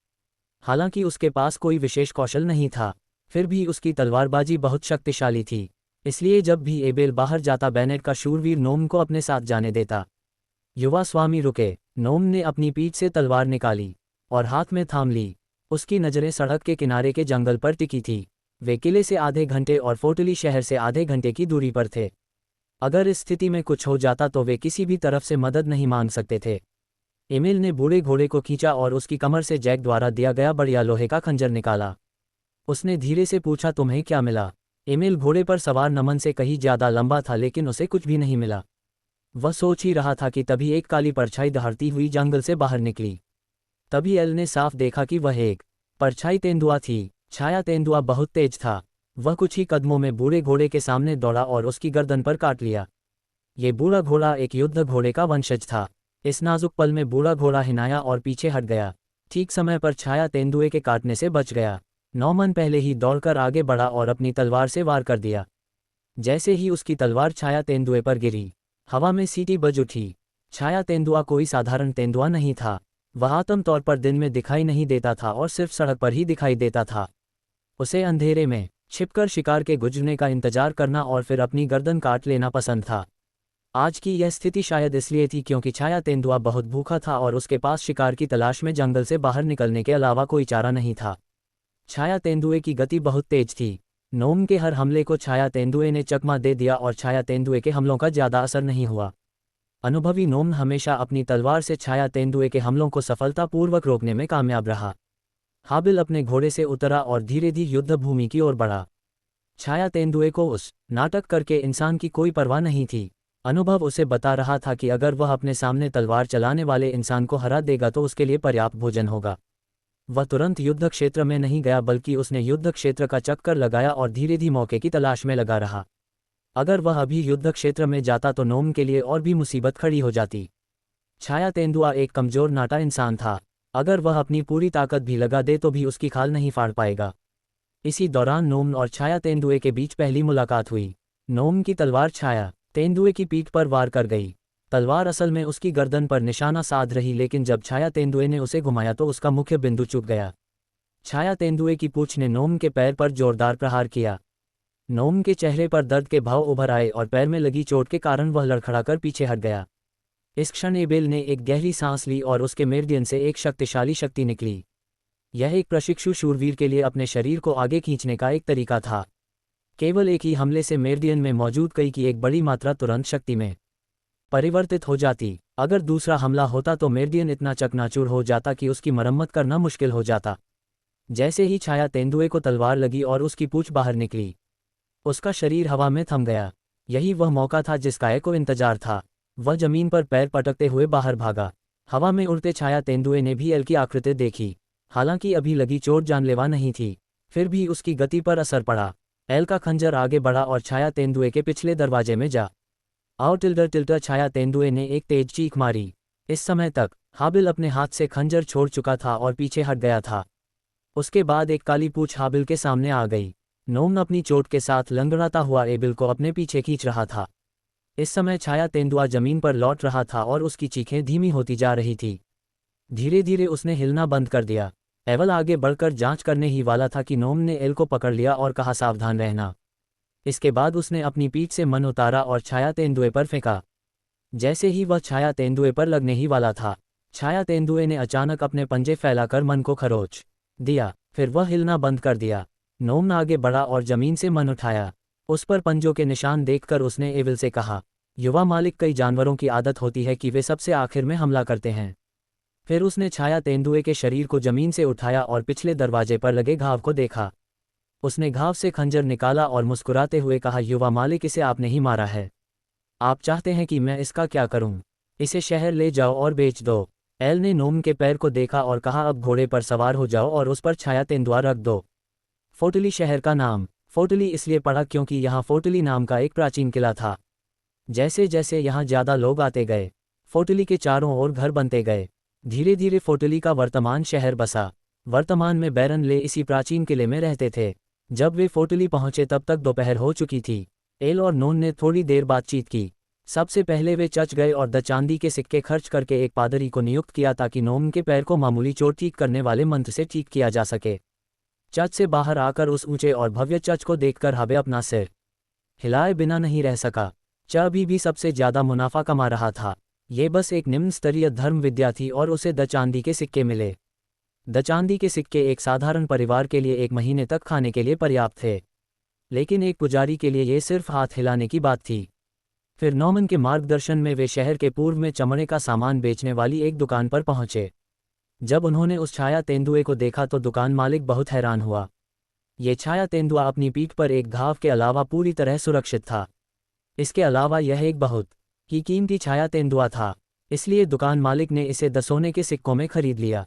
हालांकि उसके पास कोई विशेष कौशल नहीं था, फिर भी उसकी तलवारबाजी बहुत शक्तिशाली थी। इसलिए जब भी एबेल बाहर जाता, बेनेट का शूरवीर नोम को अपने साथ जाने देता। युवा स्वामी रुके। नोम ने अपनी पीठ से तलवार निकाली और हाथ में थाम ली। उसकी नज़रें सड़क के किनारे के जंगल पर टिकी थी। वे किले से आधे घंटे और फोर्टली शहर से आधे घंटे की दूरी पर थे। अगर इस स्थिति में कुछ हो जाता तो वे किसी भी तरफ से मदद नहीं मांग सकते थे। एमिल ने बूढ़े घोड़े को खींचा और उसकी कमर से जैक द्वारा दिया गया बढ़िया लोहे का खंजर निकाला। उसने धीरे से पूछा, तुम्हें क्या मिला? एमिल घोड़े पर सवार नमन से कहीं ज्यादा लंबा था, लेकिन उसे कुछ भी नहीं मिला। वह सोच ही रहा था कि तभी एक काली परछाई दहाड़ती हुई जंगल से बाहर निकली। तभी एल ने साफ देखा कि वह एक परछाई तेंदुआ थी। छाया तेंदुआ बहुत तेज था। वह कुछ ही कदमों में बूढ़े घोड़े के सामने दौड़ा और उसकी गर्दन पर काट लिया। ये बूढ़ा घोड़ा एक युद्ध घोड़े का वंशज था। इस नाजुक पल में बूढ़ा घोड़ा हिनाया और पीछे हट गया। ठीक समय पर छाया तेंदुए के काटने से बच गया। नॉमन पहले ही दौड़कर आगे बढ़ा और अपनी तलवार से वार कर दिया। जैसे ही उसकी तलवार छाया तेंदुए पर गिरी, हवा में सीटी बज उठी। छाया तेंदुआ कोई साधारण तेंदुआ नहीं था। वह आम तौर पर दिन में दिखाई नहीं देता था और सिर्फ सड़क पर ही दिखाई देता था। उसे अंधेरे में छिपकर शिकार के गुजरने का इंतजार करना और फिर अपनी गर्दन काट लेना पसंद था। आज की यह स्थिति शायद इसलिए थी क्योंकि छाया तेंदुआ बहुत भूखा था और उसके पास शिकार की तलाश में जंगल से बाहर निकलने के अलावा कोई चारा नहीं था। छाया तेंदुए की गति बहुत तेज थी। नोम के हर हमले को छाया तेंदुए ने चकमा दे दिया और छाया तेंदुए के हमलों का ज्यादा असर नहीं हुआ। अनुभवी नोम हमेशा अपनी तलवार से छाया तेंदुए के हमलों को सफलतापूर्वक रोकने में कामयाब रहा। हाबिल अपने घोड़े से उतरा और धीरे धीरे युद्ध भूमि की ओर बढ़ा। छाया तेंदुए को उस नाटक करके इंसान की कोई परवाह नहीं थी। अनुभव उसे बता रहा था कि अगर वह अपने सामने तलवार चलाने वाले इंसान को हरा देगा तो उसके लिए पर्याप्त भोजन होगा। वह तुरंत युद्ध क्षेत्र में नहीं गया, बल्कि उसने युद्ध क्षेत्र का चक्कर लगाया और धीरे धीरे मौके की तलाश में लगा रहा। अगर वह अभी युद्ध क्षेत्र में जाता तो नोम के लिए और भी मुसीबत खड़ी हो जाती। छाया तेंदुआ एक कमजोर नाटा इंसान था। अगर वह अपनी पूरी ताकत भी लगा दे तो भी उसकी खाल नहीं फाड़ पाएगा। इसी दौरान नोम और छाया तेंदुए के बीच पहली मुलाकात हुई। नोम की तलवार छाया तेंदुए की पीठ पर वार कर गई। तलवार असल में उसकी गर्दन पर निशाना साध रही, लेकिन जब छाया तेंदुए ने उसे घुमाया तो उसका मुख्य बिंदु चूक गया। छाया तेंदुए की पूंछ ने नोम के पैर पर जोरदार प्रहार किया। नोम के चेहरे पर दर्द के भाव उभर आए और पैर में लगी चोट के कारण वह लड़खड़ाकर पीछे हट गया। इस क्षण एबेल ने एक गहरी सांस ली और उसके मेरिडियन से एक शक्तिशाली शक्ति निकली। यह एक प्रशिक्षु शूरवीर के लिए अपने शरीर को आगे खींचने का एक तरीका था। केवल एक ही हमले से मेरिडियन में मौजूद कई की एक बड़ी मात्रा तुरंत शक्ति में परिवर्तित हो जाती। अगर दूसरा हमला होता तो मेर्डियन इतना चकनाचूर हो जाता कि उसकी मरम्मत करना मुश्किल हो जाता। जैसे ही छाया तेंदुए को तलवार लगी और उसकी पूंछ बाहर निकली, उसका शरीर हवा में थम गया। यही वह मौका था जिसका एल को इंतजार था। वह जमीन पर पैर पटकते हुए बाहर भागा। हवा में उड़ते छाया तेंदुए ने भी एल की आकृति देखी। हालांकि अभी लगी चोट जानलेवा नहीं थी, फिर भी उसकी गति पर असर पड़ा। एल का खंजर आगे बढ़ा और छाया तेंदुए के पिछले दरवाजे में जा आओ टिल्टर छाया तेंदुए ने एक तेज चीख मारी। इस समय तक हाबिल अपने हाथ से खंजर छोड़ चुका था और पीछे हट गया था। उसके बाद एक काली पूंछ हाबिल के सामने आ गई। नोम अपनी चोट के साथ लंगड़ाता हुआ एबिल को अपने पीछे खींच रहा था। इस समय छाया तेंदुआ जमीन पर लौट रहा था और उसकी चीखें धीमी होती जा रही थी। धीरे धीरे उसने हिलना बंद कर दिया। एवल आगे बढ़कर जांच करने ही वाला था कि नोम ने एल को पकड़ लिया और कहा, सावधान रहना। इसके बाद उसने अपनी पीठ से मन उतारा और छाया तेंदुए पर फेंका। जैसे ही वह छाया तेंदुए पर लगने ही वाला था, छाया तेंदुए ने अचानक अपने पंजे फैलाकर मन को खरोच दिया। फिर वह हिलना बंद कर दिया। नोम आगे बढ़ा और जमीन से मन उठाया। उस पर पंजों के निशान देखकर उसने एविल से कहा, युवा मालिक, कई जानवरों की आदत होती है कि वे सबसे आखिर में हमला करते हैं। फिर उसने छाया तेंदुए के शरीर को जमीन से उठाया और पिछले दरवाजे पर लगे घाव को देखा। उसने घाव से खंजर निकाला और मुस्कुराते हुए कहा, युवा मालिक, इसे आपने ही मारा है। आप चाहते हैं कि मैं इसका क्या करूं? इसे शहर ले जाओ और बेच दो। एल ने नोम के पैर को देखा और कहा, अब घोड़े पर सवार हो जाओ और उस पर छाया तेंदुआ रख दो। फोर्टली शहर का नाम फोर्टली इसलिए पड़ा क्योंकि यहाँ फोर्टली नाम का एक प्राचीन किला था। जैसे जैसे यहाँ ज़्यादा लोग आते गए, फोर्टली के चारों ओर घर बनते गए। धीरे धीरे फोर्टली का वर्तमान शहर बसा। वर्तमान में बैरन ले इसी प्राचीन किले में रहते थे। जब वे फोर्टली पहुंचे तब तक दोपहर हो चुकी थी। एल और नोन ने थोड़ी देर बातचीत की। सबसे पहले वे चर्च गए और द चांदी के सिक्के खर्च करके एक पादरी को नियुक्त किया ताकि नोम के पैर को मामूली चोट ठीक करने वाले मंत्र से ठीक किया जा सके। चर्च से बाहर आकर उस ऊंचे और भव्य चर्च को देखकर हाबे अपना सिर हिलाए बिना नहीं रह सका। च भी सबसे ज्यादा मुनाफा कमा रहा था। ये बस एक निम्न स्तरीय धर्म विद्या थी और उसे द चांदी के सिक्के मिले। द चांदी के सिक्के एक साधारण परिवार के लिए एक महीने तक खाने के लिए पर्याप्त थे, लेकिन एक पुजारी के लिए ये सिर्फ हाथ हिलाने की बात थी। फिर नॉर्मन के मार्गदर्शन में वे शहर के पूर्व में चमड़े का सामान बेचने वाली एक दुकान पर पहुंचे। जब उन्होंने उस छाया तेंदुए को देखा तो दुकान मालिक बहुत हैरान हुआ। ये छाया तेंदुआ अपनी पीठ पर एक घाव के अलावा पूरी तरह सुरक्षित था। इसके अलावा यह एक बहुत ही कीमती छाया तेंदुआ था, इसलिए दुकान मालिक ने इसे 10 सोने के सिक्कों में खरीद लिया।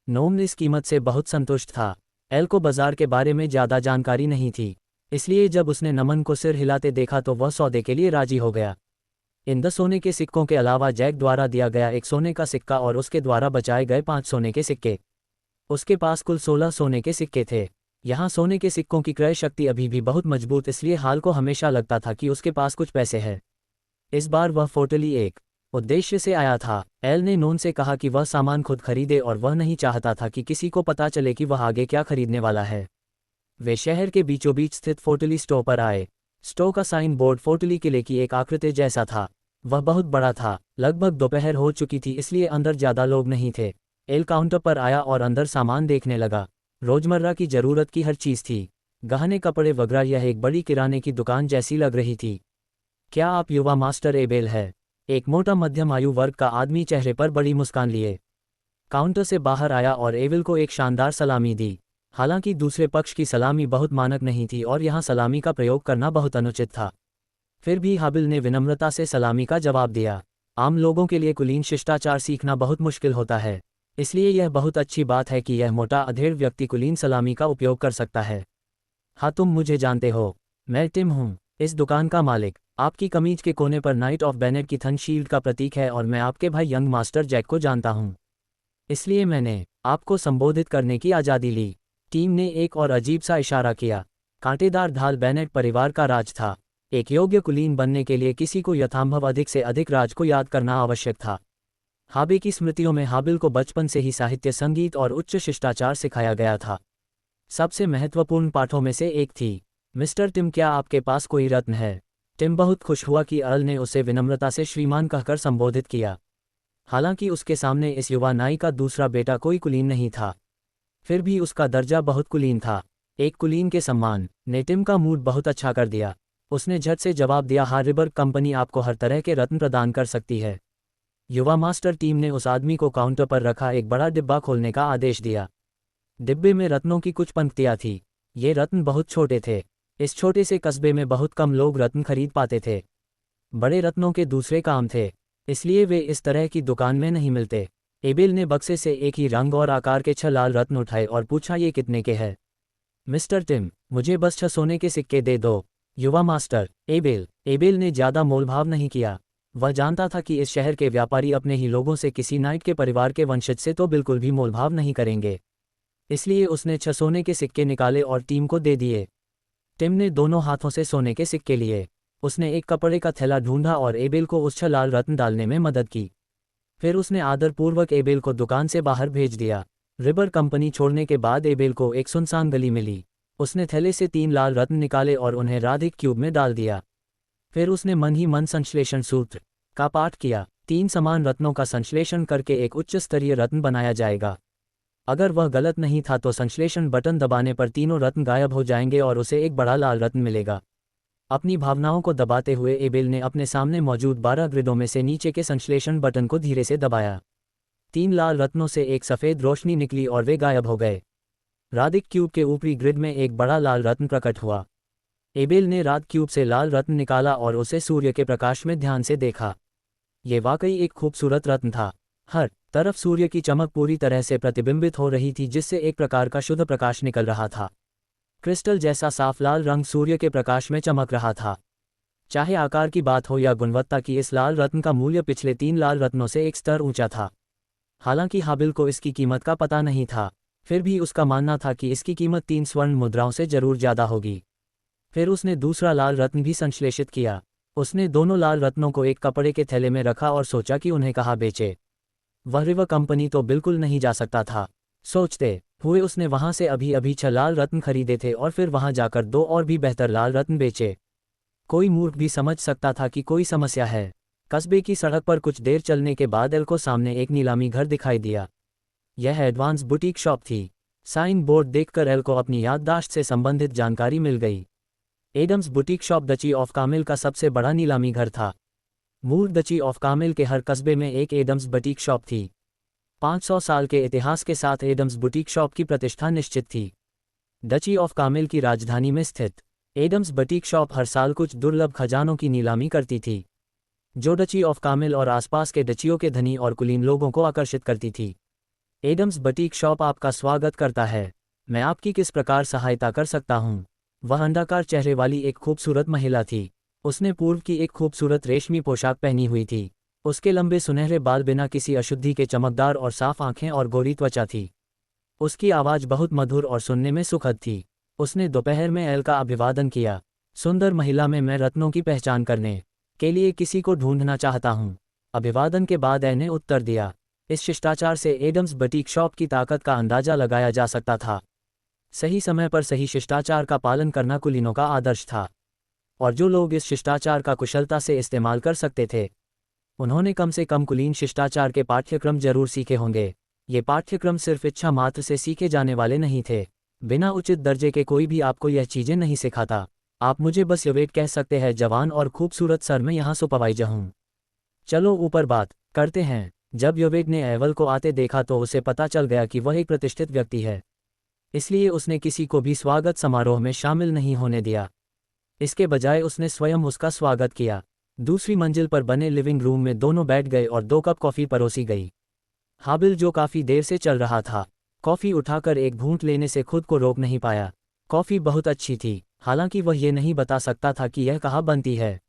नोम इस कीमत से बहुत संतुष्ट था। एल को बाजार के बारे में ज़्यादा जानकारी नहीं थी, इसलिए जब उसने नमन को सिर हिलाते देखा तो वह सौदे के लिए राजी हो गया। इन 10 सोने के सिक्कों के अलावा जैक द्वारा दिया गया 1 सोने का सिक्का और उसके द्वारा बचाए गए 5 सोने के सिक्के। उसके पास कुल 16 सोने के सिक्के थे। यहाँ सोने के सिक्कों की क्रय शक्ति अभी भी बहुत मजबूत, इसलिए हाल को हमेशा लगता था कि उसके पास कुछ पैसे हैं। इस बार वह फोर्टली एक उद्देश्य से आया था। एल ने नोन से कहा कि वह सामान खुद खरीदे और वह नहीं चाहता था कि किसी को पता चले कि वह आगे क्या खरीदने वाला है। वे शहर के बीचों बीच स्थित फोर्टली स्टोर पर आए। स्टोर का साइन बोर्ड फोर्टली किले की एक आकृति जैसा था। वह बहुत बड़ा था। लगभग दोपहर हो चुकी थी, इसलिए अंदर ज़्यादा लोग नहीं थे। एल काउंटर पर आया और अंदर सामान देखने लगा। रोजमर्रा की ज़रूरत की हर चीज़ थी, गहने, कपड़े वगैरह। यह एक बड़ी किराने की दुकान जैसी लग रही थी। क्या आप युवा मास्टर एबेल है? एक मोटा मध्यम आयु वर्ग का आदमी चेहरे पर बड़ी मुस्कान लिए काउंटर से बाहर आया और एविल को एक शानदार सलामी दी। हालांकि दूसरे पक्ष की सलामी बहुत मानक नहीं थी और यहाँ सलामी का प्रयोग करना बहुत अनुचित था। फिर भी हाबिल ने विनम्रता से सलामी का जवाब दिया। आम लोगों के लिए कुलीन शिष्टाचार सीखना बहुत मुश्किल होता है, इसलिए यह बहुत अच्छी बात है कि यह मोटा अधेड़ व्यक्ति कुलीन सलामी का उपयोग कर सकता है। हाँ, तुम मुझे जानते हो, मैं टिम हूँ, इस दुकान का मालिक। आपकी कमीज के कोने पर नाइट ऑफ बेनेट की थन शील्ड का प्रतीक है और मैं आपके भाई यंग मास्टर जैक को जानता हूँ, इसलिए मैंने आपको संबोधित करने की आज़ादी ली। टीम ने एक और अजीब सा इशारा किया। कांटेदार ढाल बेनेट परिवार का राज था। एक योग्य कुलीन बनने के लिए किसी को यथासंभव अधिक से अधिक राज को याद करना आवश्यक था। हाबे की स्मृतियों में हाबिल को बचपन से ही साहित्य, संगीत और उच्च शिष्टाचार सिखाया गया था। सबसे महत्वपूर्ण पाठों में से एक थी, मिस्टर टिम, क्या आपके पास कोई रत्न है? टिम बहुत खुश हुआ कि अर्ल ने उसे विनम्रता से श्रीमान कहकर संबोधित किया। हालांकि उसके सामने इस युवा नाई का दूसरा बेटा कोई कुलीन नहीं था, फिर भी उसका दर्जा बहुत कुलीन था। एक कुलीन के सम्मान ने टिम का मूड बहुत अच्छा कर दिया। उसने झट से जवाब दिया, हाँ, रिबर कंपनी आपको हर तरह के रत्न प्रदान कर सकती है। युवा मास्टर टीम ने उस आदमी को काउंटर पर रखा एक बड़ा डिब्बा खोलने का आदेश दिया। डिब्बे में रत्नों की कुछ पंक्तियां थी। ये रत्न बहुत छोटे थे। इस छोटे से कस्बे में बहुत कम लोग रत्न खरीद पाते थे। बड़े रत्नों के दूसरे काम थे, इसलिए वे इस तरह की दुकान में नहीं मिलते। एबेल ने बक्से से एक ही रंग और आकार के 6 लाल रत्न उठाए और पूछा, ये कितने के हैं? मिस्टर टिम, मुझे बस 6 सोने के सिक्के दे दो। युवा मास्टर एबेल ने ज़्यादा मोलभाव नहीं किया। वह जानता था कि इस शहर के व्यापारी अपने ही लोगों से किसी नाइट के परिवार के वंशज से तो बिल्कुल भी मोलभाव नहीं करेंगे। इसलिए उसने 6 सोने के सिक्के निकाले और टीम को दे दिए। टिम ने दोनों हाथों से सोने के सिक्के लिए। उसने एक कपड़े का थैला ढूंढा और एबेल को उस 6 लाल रत्न डालने में मदद की। फिर उसने आदरपूर्वक एबेल को दुकान से बाहर भेज दिया। रिबर कंपनी छोड़ने के बाद एबेल को एक सुनसान गली मिली। उसने थैले से 3 लाल रत्न निकाले और उन्हें राधिक क्यूब में डाल दिया। फिर उसने मन ही मन संश्लेषण सूत्र का पाठ किया। 3 समान रत्नों का संश्लेषण करके एक उच्च स्तरीय रत्न बनाया जाएगा। अगर वह गलत नहीं था तो संश्लेषण बटन दबाने पर तीनों रत्न गायब हो जाएंगे और उसे एक बड़ा लाल रत्न मिलेगा। अपनी भावनाओं को दबाते हुए एबेल ने अपने सामने मौजूद 12 ग्रिडों में से नीचे के संश्लेषण बटन को धीरे से दबाया। 3 लाल रत्नों से एक सफ़ेद रोशनी निकली और वे गायब हो गए। राधिक क्यूब के ऊपरी ग्रिड में एक बड़ा लाल रत्न प्रकट हुआ। एबेल ने राध क्यूब से लाल रत्न निकाला और उसे सूर्य के प्रकाश में ध्यान से देखा। ये वाकई एक खूबसूरत रत्न था। हर तरफ सूर्य की चमक पूरी तरह से प्रतिबिंबित हो रही थी, जिससे एक प्रकार का शुद्ध प्रकाश निकल रहा था। क्रिस्टल जैसा साफ लाल रंग सूर्य के प्रकाश में चमक रहा था। चाहे आकार की बात हो या गुणवत्ता की, इस लाल रत्न का मूल्य पिछले 3 लाल रत्नों से एक स्तर ऊंचा था। हालांकि हाबिल को इसकी कीमत का पता नहीं था, फिर भी उसका मानना था कि इसकी कीमत 3 स्वर्ण मुद्राओं से जरूर ज़्यादा होगी। फिर उसने दूसरा लाल रत्न भी संश्लेषित किया। उसने दोनों लाल रत्नों को एक कपड़े के थैले में रखा और सोचा कि उन्हें कहाँ बेचे। वह रिवर कंपनी तो बिल्कुल नहीं जा सकता था। सोचते हुए उसने वहां से अभी अभी 6 लाल रत्न खरीदे थे और फिर वहां जाकर 2 और भी बेहतर लाल रत्न बेचे। कोई मूर्ख भी समझ सकता था कि कोई समस्या है। कस्बे की सड़क पर कुछ देर चलने के बाद एल को सामने एक नीलामी घर दिखाई दिया। यह एडवांस बुटीक शॉप थी। साइन बोर्ड देखकर एल को अपनी याददाश्त से संबंधित जानकारी मिल गई। Adams boutique shop duchy of Kamil का सबसे बड़ा नीलामी घर था। मूल डची ऑफ कामिल के हर कस्बे में एक एडम्स बुटीक शॉप थी। 500 साल के इतिहास के साथ एडम्स बुटीक शॉप की प्रतिष्ठा निश्चित थी। डची ऑफ कामिल की राजधानी में स्थित एडम्स बुटीक शॉप हर साल कुछ दुर्लभ खजानों की नीलामी करती थी, जो डची ऑफ कामिल और आसपास के डचियों के धनी और कुलीन लोगों को आकर्षित करती थी। एडम्स बुटीक शॉप आपका स्वागत करता है। मैं आपकी किस प्रकार सहायता कर सकता हूँ? वह अंडाकार चेहरे वाली एक खूबसूरत महिला थी। उसने पूर्व की एक खूबसूरत रेशमी पोशाक पहनी हुई थी। उसके लंबे सुनहरे बाल बिना किसी अशुद्धि के चमकदार और साफ आंखें और गोरी त्वचा थी। उसकी आवाज़ बहुत मधुर और सुनने में सुखद थी। उसने दोपहर में एल का अभिवादन किया। सुंदर महिला में मैं रत्नों की पहचान करने के लिए किसी को ढूंढना चाहता हूँ। अभिवादन के बाद एल ने उत्तर दिया। इस शिष्टाचार से एडम्स बुटीक शॉप की ताकत का अंदाजा लगाया जा सकता था। सही समय पर सही शिष्टाचार का पालन करना कुलीनों का आदर्श था, और जो लोग इस शिष्टाचार का कुशलता से इस्तेमाल कर सकते थे, उन्होंने कम से कम कुलीन शिष्टाचार के पाठ्यक्रम जरूर सीखे होंगे। ये पाठ्यक्रम सिर्फ इच्छा मात्र से सीखे जाने वाले नहीं थे। बिना उचित दर्जे के कोई भी आपको यह चीज़ें नहीं सिखाता। आप मुझे बस यवेट कह सकते हैं, जवान और खूबसूरत सर, मैं यहाँ सुपरवाइजर हूँ। चलो ऊपर बात करते हैं। जब यवेट ने एवल को आते देखा तो उसे पता चल गया कि वह एक प्रतिष्ठित व्यक्ति है, इसलिए उसने किसी को भी स्वागत समारोह में शामिल नहीं होने दिया। इसके बजाय उसने स्वयं उसका स्वागत किया। दूसरी मंजिल पर बने लिविंग रूम में दोनों बैठ गए और 2 कप कॉफ़ी परोसी गई। हाबिल, जो काफ़ी देर से चल रहा था, कॉफ़ी उठाकर एक घूंट लेने से खुद को रोक नहीं पाया। कॉफ़ी बहुत अच्छी थी, हालांकि वह ये नहीं बता सकता था कि यह कहाँ बनती है।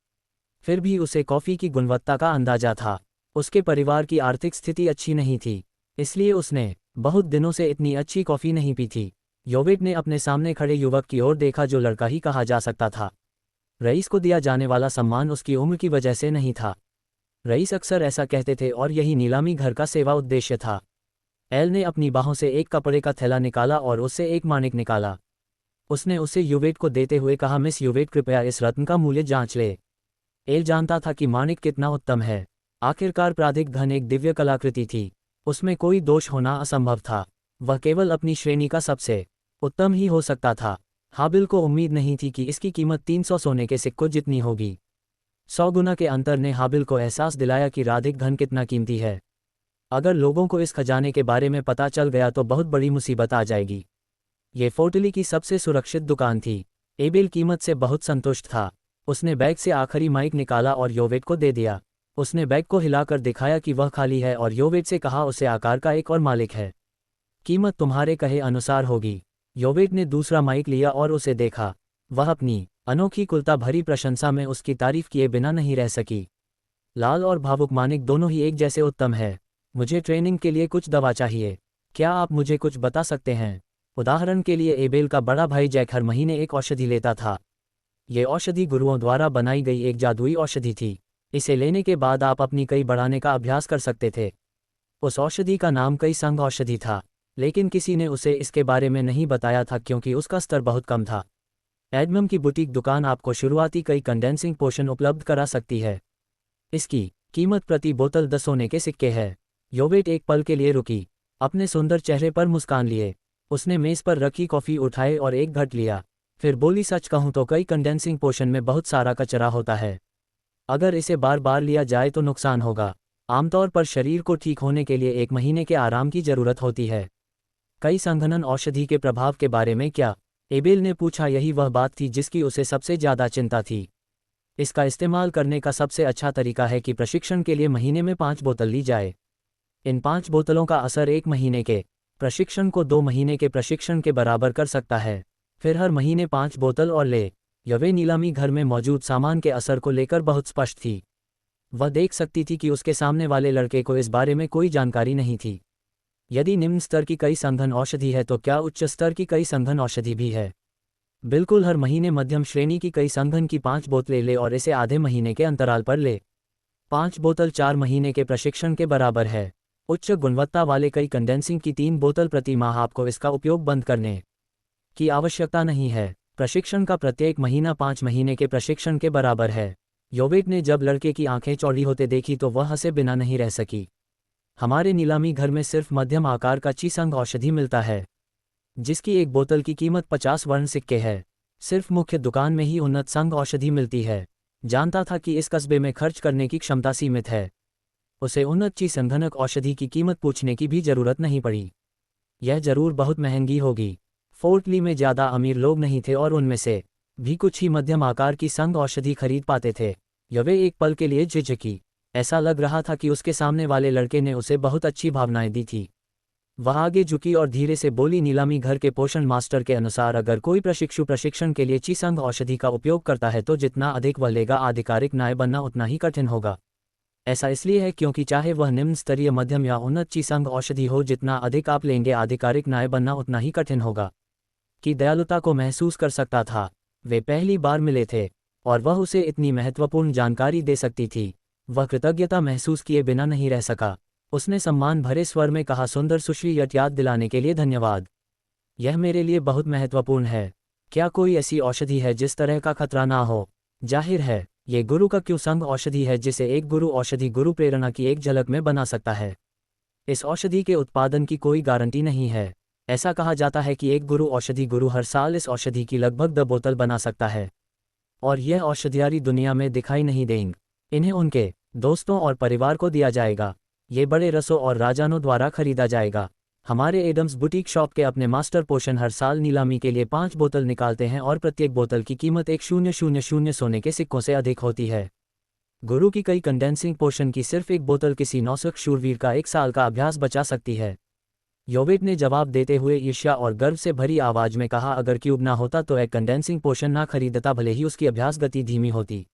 फिर भी उसे कॉफ़ी की गुणवत्ता का अंदाजा था। उसके परिवार की आर्थिक स्थिति अच्छी नहीं थी, इसलिए उसने बहुत दिनों से इतनी अच्छी कॉफ़ी नहीं पी थी। योवेट ने अपने सामने खड़े युवक की ओर देखा, जो लड़का ही कहा जा सकता था। रईस को दिया जाने वाला सम्मान उसकी उम्र की वजह से नहीं था। रईस अक्सर ऐसा कहते थे और यही नीलामी घर का सेवा उद्देश्य था। एल ने अपनी बाहों से एक कपड़े का थैला निकाला और उससे एक मानिक निकाला। उसने उसे युवेट को देते हुए कहा, मिस युवेट, कृपया इस रत्न का मूल्य जांच ले। एल जानता था कि मानिक कितना उत्तम है। आखिरकार प्राधिक धन एक दिव्य कलाकृति थी। उसमें कोई दोष होना असंभव था। वह केवल अपनी श्रेणी का सबसे उत्तम ही हो सकता था। हाबिल को उम्मीद नहीं थी कि इसकी कीमत 300 सोने के सिक्कों जितनी होगी। 100 गुना के अंतर ने हाबिल को एहसास दिलाया कि राधिक धन कितना कीमती है। अगर लोगों को इस खजाने के बारे में पता चल गया तो बहुत बड़ी मुसीबत आ जाएगी। ये फोर्टली की सबसे सुरक्षित दुकान थी। एबेल कीमत से बहुत संतुष्ट था। उसने बैग से आखिरी माइक निकाला और योवेट को दे दिया। उसने बैग को हिलाकर दिखाया कि वह खाली है और योवेट से कहा उसे आकार का एक और मालिक है। कीमत तुम्हारे कहे अनुसार होगी। योवेट ने दूसरा माइक लिया और उसे देखा। वह अपनी अनोखी कुलता भरी प्रशंसा में उसकी तारीफ किए बिना नहीं रह सकी। लाल और भावुक मानिक दोनों ही एक जैसे उत्तम है। मुझे ट्रेनिंग के लिए कुछ दवा चाहिए। क्या आप मुझे कुछ बता सकते हैं? उदाहरण के लिए एबेल का बड़ा भाई जैक हर महीने एक औषधि लेता था। ये औषधि गुरुओं द्वारा बनाई गई एक जादुई औषधि थी। इसे लेने के बाद आप अपनी कई बढ़ाने का अभ्यास कर सकते थे। उस औषधि का नाम कई संघ औषधि था, लेकिन किसी ने उसे इसके बारे में नहीं बताया था क्योंकि उसका स्तर बहुत कम था। एडमम की बुटीक दुकान आपको शुरुआती कई कंडेंसिंग पोशन उपलब्ध करा सकती है। इसकी कीमत प्रति बोतल 10 सोने के सिक्के है। योवेट एक पल के लिए रुकी, अपने सुंदर चेहरे पर मुस्कान लिए। उसने मेज पर रखी कॉफ़ी उठाए और एक घट लिया। फिर बोली, सच कहूँ तो कई कंडेंसिंग पोशन में बहुत सारा कचरा होता है। अगर इसे बार बार लिया जाए तो नुकसान होगा। आमतौर पर शरीर को ठीक होने के लिए 1 महीने के आराम की जरूरत होती है। कई संघनन औषधि के प्रभाव के बारे में क्या? एबेल ने पूछा। यही वह बात थी जिसकी उसे सबसे ज़्यादा चिंता थी। इसका इस्तेमाल करने का सबसे अच्छा तरीका है कि प्रशिक्षण के लिए महीने में 5 बोतल ली जाए। इन 5 बोतलों का असर 1 महीने के प्रशिक्षण को 2 महीने के प्रशिक्षण के बराबर कर सकता है। फिर हर महीने 5 बोतल और ले। यवे नीलामी घर में मौजूद सामान के असर को लेकर बहुत स्पष्ट थी। वह देख सकती थी कि उसके सामने वाले लड़के को इस बारे में कोई जानकारी नहीं थी। यदि निम्न स्तर की कई संघन औषधि है तो क्या उच्च स्तर की कई संघन औषधि भी है? बिल्कुल, हर महीने मध्यम श्रेणी की कई संघन की 5 बोतलें ले और इसे आधे महीने के अंतराल पर ले। 5 बोतल 4 महीने के प्रशिक्षण के बराबर है। उच्च गुणवत्ता वाले कई कंडेंसिंग की 3 बोतल प्रति माह। आपको इसका उपयोग बंद करने की आवश्यकता नहीं है। प्रशिक्षण का प्रत्येक महीना 5 महीने के प्रशिक्षण के बराबर है। योवेट ने जब लड़के की आंखें चौड़ी होते देखी तो वह हंसे बिना नहीं रह सकी। हमारे नीलामी घर में सिर्फ मध्यम आकार का चीसंग औषधि मिलता है, जिसकी एक बोतल की कीमत 50 वर्ण सिक्के है। सिर्फ मुख्य दुकान में ही उन्नत संघ औषधि मिलती है। जानता था कि इस कस्बे में खर्च करने की क्षमता सीमित है। उसे उन्नत चीसंघनक औषधि की कीमत पूछने की भी जरूरत नहीं पड़ी। यह जरूर बहुत महंगी होगी। फोर्ट ली में ज़्यादा अमीर लोग नहीं थे और उनमें से भी कुछ ही मध्यम आकार की संघ औषधि खरीद पाते थे। यवे एक पल के लिए झिझकी। ऐसा लग रहा था कि उसके सामने वाले लड़के ने उसे बहुत अच्छी भावनाएं दी थी। वह आगे झुकी और धीरे से बोली, नीलामी घर के पोषण मास्टर के अनुसार अगर कोई प्रशिक्षु प्रशिक्षण के लिए चीसंग औषधि का उपयोग करता है तो जितना अधिक वह लेगा आधिकारिक न्याय बनना उतना ही कठिन होगा। ऐसा इसलिए है क्योंकि चाहे वह निम्न स्तरीय मध्यम या उन्नत चीसंग औषधि हो, जितना अधिक आप लेंगे आधिकारिक न्याय बनना उतना ही कठिन होगा। की दयालुता को महसूस कर सकता था। वे पहली बार मिले थे और वह उसे इतनी महत्वपूर्ण जानकारी दे सकती थी। वह कृतज्ञता महसूस किए बिना नहीं रह सका। उसने सम्मान भरे स्वर में कहा, सुंदर सुश्री, यह याद दिलाने के लिए धन्यवाद। यह मेरे लिए बहुत महत्वपूर्ण है। क्या कोई ऐसी औषधि है जिस तरह का खतरा ना हो? जाहिर है, ये गुरु का क्यों संघ औषधि है जिसे एक गुरु औषधि गुरु प्रेरणा की एक झलक में बना सकता है। इस औषधि के उत्पादन की कोई गारंटी नहीं है। ऐसा कहा जाता है कि एक गुरु औषधि गुरु हर साल इस औषधि की लगभग 10 बोतल बना सकता है और यह औषधियारी दुनिया में दिखाई नहीं देंगे। इन्हें उनके दोस्तों और परिवार को दिया जाएगा। ये बड़े रसों और राजानों द्वारा खरीदा जाएगा। हमारे एडम्स बुटीक शॉप के अपने मास्टर पोषण हर साल नीलामी के लिए 5 बोतल निकालते हैं और प्रत्येक बोतल की कीमत 1000 सोने के सिक्कों से अधिक होती है। गुरु की कई कंडेंसिंग पोषण की सिर्फ एक बोतल किसी नौसिख शूरवीर का 1 साल का अभ्यास बचा सकती है। योवेट ने जवाब देते हुए ईर्ष्या और गर्व से भरी आवाज में कहा, अगर क्यूब ना होता तो एक कंडेंसिंग पोषण ना खरीदता, भले ही उसकी अभ्यास गति धीमी होती।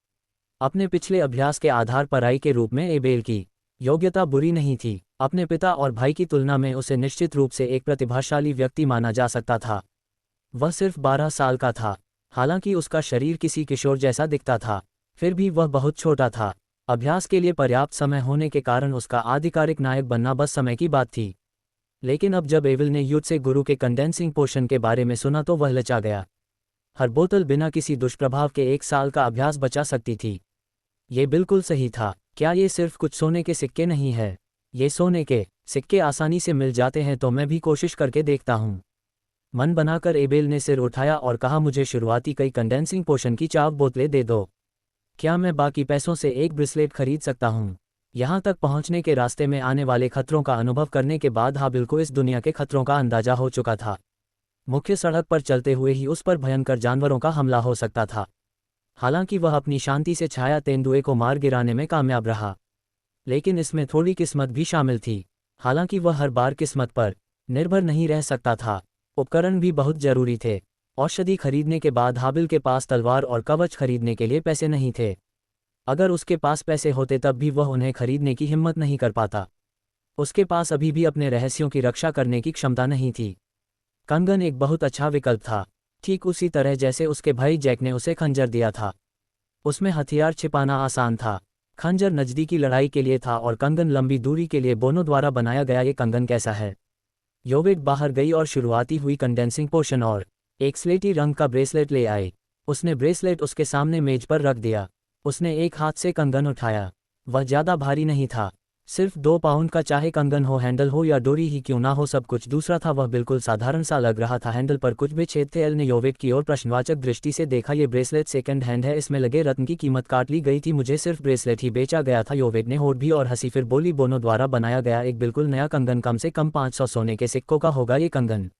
अपने पिछले अभ्यास के आधार पर आई के रूप में एबेल की योग्यता बुरी नहीं थी। अपने पिता और भाई की तुलना में उसे निश्चित रूप से एक प्रतिभाशाली व्यक्ति माना जा सकता था। वह सिर्फ 12 साल का था। हालांकि उसका शरीर किसी किशोर जैसा दिखता था, फिर भी वह बहुत छोटा था। अभ्यास के लिए पर्याप्त समय होने के कारण उसका आधिकारिक नायक बनना बस समय की बात थी। लेकिन अब जब एविल ने युद्ध से गुरु के कंडेंसिंग पोषण के बारे में सुना तो वह लचा गया। हर बोतल बिना किसी दुष्प्रभाव के 1 साल का अभ्यास बचा सकती थी। ये बिल्कुल सही था। क्या ये सिर्फ कुछ सोने के सिक्के नहीं है? ये सोने के सिक्के आसानी से मिल जाते हैं तो मैं भी कोशिश करके देखता हूँ। मन बनाकर एबेल ने सिर उठाया और कहा, मुझे शुरुआती कई कंडेंसिंग पोषण की 4 बोतलें दे दो। क्या मैं बाकी पैसों से एक ब्रेसलेट खरीद सकता हूँ? यहाँ तक पहुँचने के रास्ते में आने वाले खतरों का अनुभव करने के बाद हाबिल को इस दुनिया के खतरों का अंदाजा हो चुका था। मुख्य सड़क पर चलते हुए ही उस पर भयंकर जानवरों का हमला हो सकता था। हालांकि वह अपनी शांति से छाया तेंदुए को मार गिराने में कामयाब रहा, लेकिन इसमें थोड़ी किस्मत भी शामिल थी। हालांकि वह हर बार किस्मत पर निर्भर नहीं रह सकता था। उपकरण भी बहुत जरूरी थे। औषधि खरीदने के बाद हाबिल के पास तलवार और कवच खरीदने के लिए पैसे नहीं थे। अगर उसके पास पैसे होते तब भी वह उन्हें खरीदने की हिम्मत नहीं कर पाता। उसके पास अभी भी अपने रहस्यों की रक्षा करने की क्षमता नहीं थी। कंगन एक बहुत अच्छा विकल्प था, ठीक उसी तरह जैसे उसके भाई जैक ने उसे खंजर दिया था। उसमें हथियार छिपाना आसान था। खंजर नज़दीकी लड़ाई के लिए था और कंगन लंबी दूरी के लिए। बोनो द्वारा बनाया गया ये कंगन कैसा है? योवेट बाहर गई और शुरुआती हुई कंडेंसिंग पोशन और एक स्लेटी रंग का ब्रेसलेट ले आई। उसने ब्रेसलेट उसके सामने मेज पर रख दिया। उसने एक हाथ से कंगन उठाया। वह ज़्यादा भारी नहीं था, सिर्फ 2 पाउंड का। चाहे कंगन हो, हैंडल हो या डोरी ही क्यों ना हो, सब कुछ दूसरा था। वह बिल्कुल साधारण सा लग रहा था। हैंडल पर कुछ भी छेद थे। एल ने योवेट की ओर प्रश्नवाचक दृष्टि से देखा। ये ब्रेसलेट सेकंड हैंड है, इसमें लगे रत्न की कीमत काट ली गई थी। मुझे सिर्फ ब्रेसलेट ही बेचा गया था। योवेट ने होठ भी और हंसी। फिर बोली, बोनो द्वारा बनाया गया एक बिल्कुल नया कंगन, कम से कम 500 सोने के सिक्कों का होगा ये कंगन।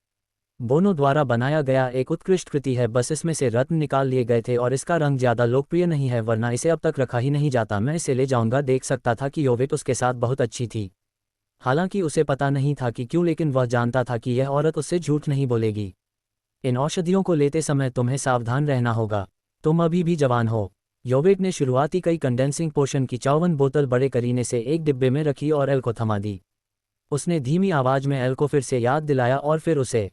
बोनो द्वारा बनाया गया एक उत्कृष्ट कृति है, बस इसमें से रत्न निकाल लिए गए थे और इसका रंग ज़्यादा लोकप्रिय नहीं है, वरना इसे अब तक रखा ही नहीं जाता। मैं इसे ले जाऊंगा। देख सकता था कि योवेट उसके साथ बहुत अच्छी थी। हालांकि उसे पता नहीं था कि क्यों, लेकिन वह जानता था कि यह औरत उससे झूठ नहीं बोलेगी। इन औषधियों को लेते समय तुम्हें सावधान रहना होगा, तुम अभी भी जवान हो। योवेट ने शुरुआती कई कंडेंसिंग पोशन की 54 बोतल बड़े करीने से एक डिब्बे में रखी और एल को थमा दी। उसने धीमी आवाज में एल को फिर से याद दिलाया और फिर उसे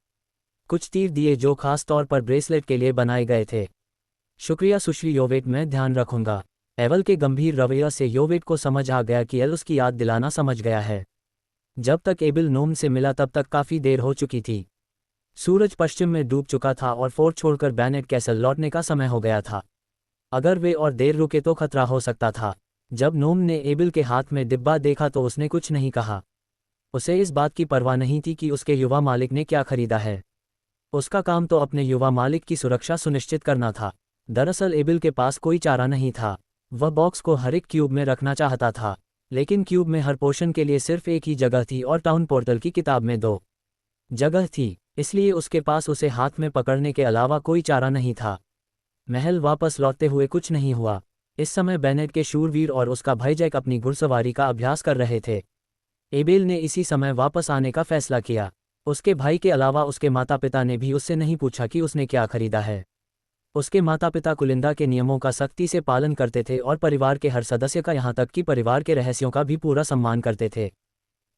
कुछ तीर दिए जो खास तौर पर ब्रेसलेट के लिए बनाए गए थे। शुक्रिया सुश्री योवेट, मैं ध्यान रखूंगा। एवल के गंभीर रवैया से योवेट को समझ आ गया कि एल उसकी याद दिलाना समझ गया है। जब तक एबिल नोम से मिला तब तक काफ़ी देर हो चुकी थी। सूरज पश्चिम में डूब चुका था और फोर्ट छोड़कर बैनेट कैसल लौटने का समय हो गया था। अगर वे और देर रुके तो खतरा हो सकता था। जब नोम ने एबिल के हाथ में डिब्बा देखा तो उसने कुछ नहीं कहा। उसे इस बात की परवाह नहीं थी कि उसके युवा मालिक ने क्या खरीदा है। उसका काम तो अपने युवा मालिक की सुरक्षा सुनिश्चित करना था। दरअसल एबिल के पास कोई चारा नहीं था। वह बॉक्स को हर एक क्यूब में रखना चाहता था, लेकिन क्यूब में हर पोर्शन के लिए सिर्फ एक ही जगह थी और टाउन पोर्टल की किताब में 2 जगह थी, इसलिए उसके पास उसे हाथ में पकड़ने के अलावा कोई चारा नहीं था। महल वापस लौटते हुए कुछ नहीं हुआ। इस समय बेनेट के शूरवीर और उसका भाई जैक अपनी घुड़सवारी का अभ्यास कर रहे थे। एबेल ने इसी समय वापस आने का फैसला किया। उसके भाई के अलावा उसके माता पिता ने भी उससे नहीं पूछा कि उसने क्या खरीदा है। उसके माता पिता कुलिंदा के नियमों का सख्ती से पालन करते थे और परिवार के हर सदस्य का, यहाँ तक कि परिवार के रहस्यों का भी पूरा सम्मान करते थे।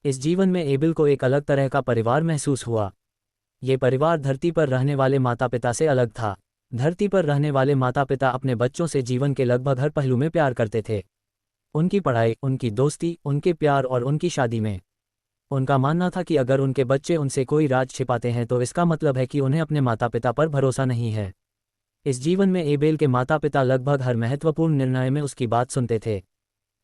इस जीवन में एबिल को एक अलग तरह का परिवार महसूस हुआ। ये परिवार धरती पर रहने वाले माता पिता से अलग था। धरती पर रहने वाले माता पिता अपने बच्चों से जीवन के लगभग हर पहलू में प्यार करते थे। उनकी पढ़ाई, उनकी दोस्ती, उनके प्यार और उनकी शादी में। उनका मानना था कि अगर उनके बच्चे उनसे कोई राज छिपाते हैं तो इसका मतलब है कि उन्हें अपने माता पिता पर भरोसा नहीं है। इस जीवन में एबेल के माता पिता लगभग हर महत्वपूर्ण निर्णय में उसकी बात सुनते थे।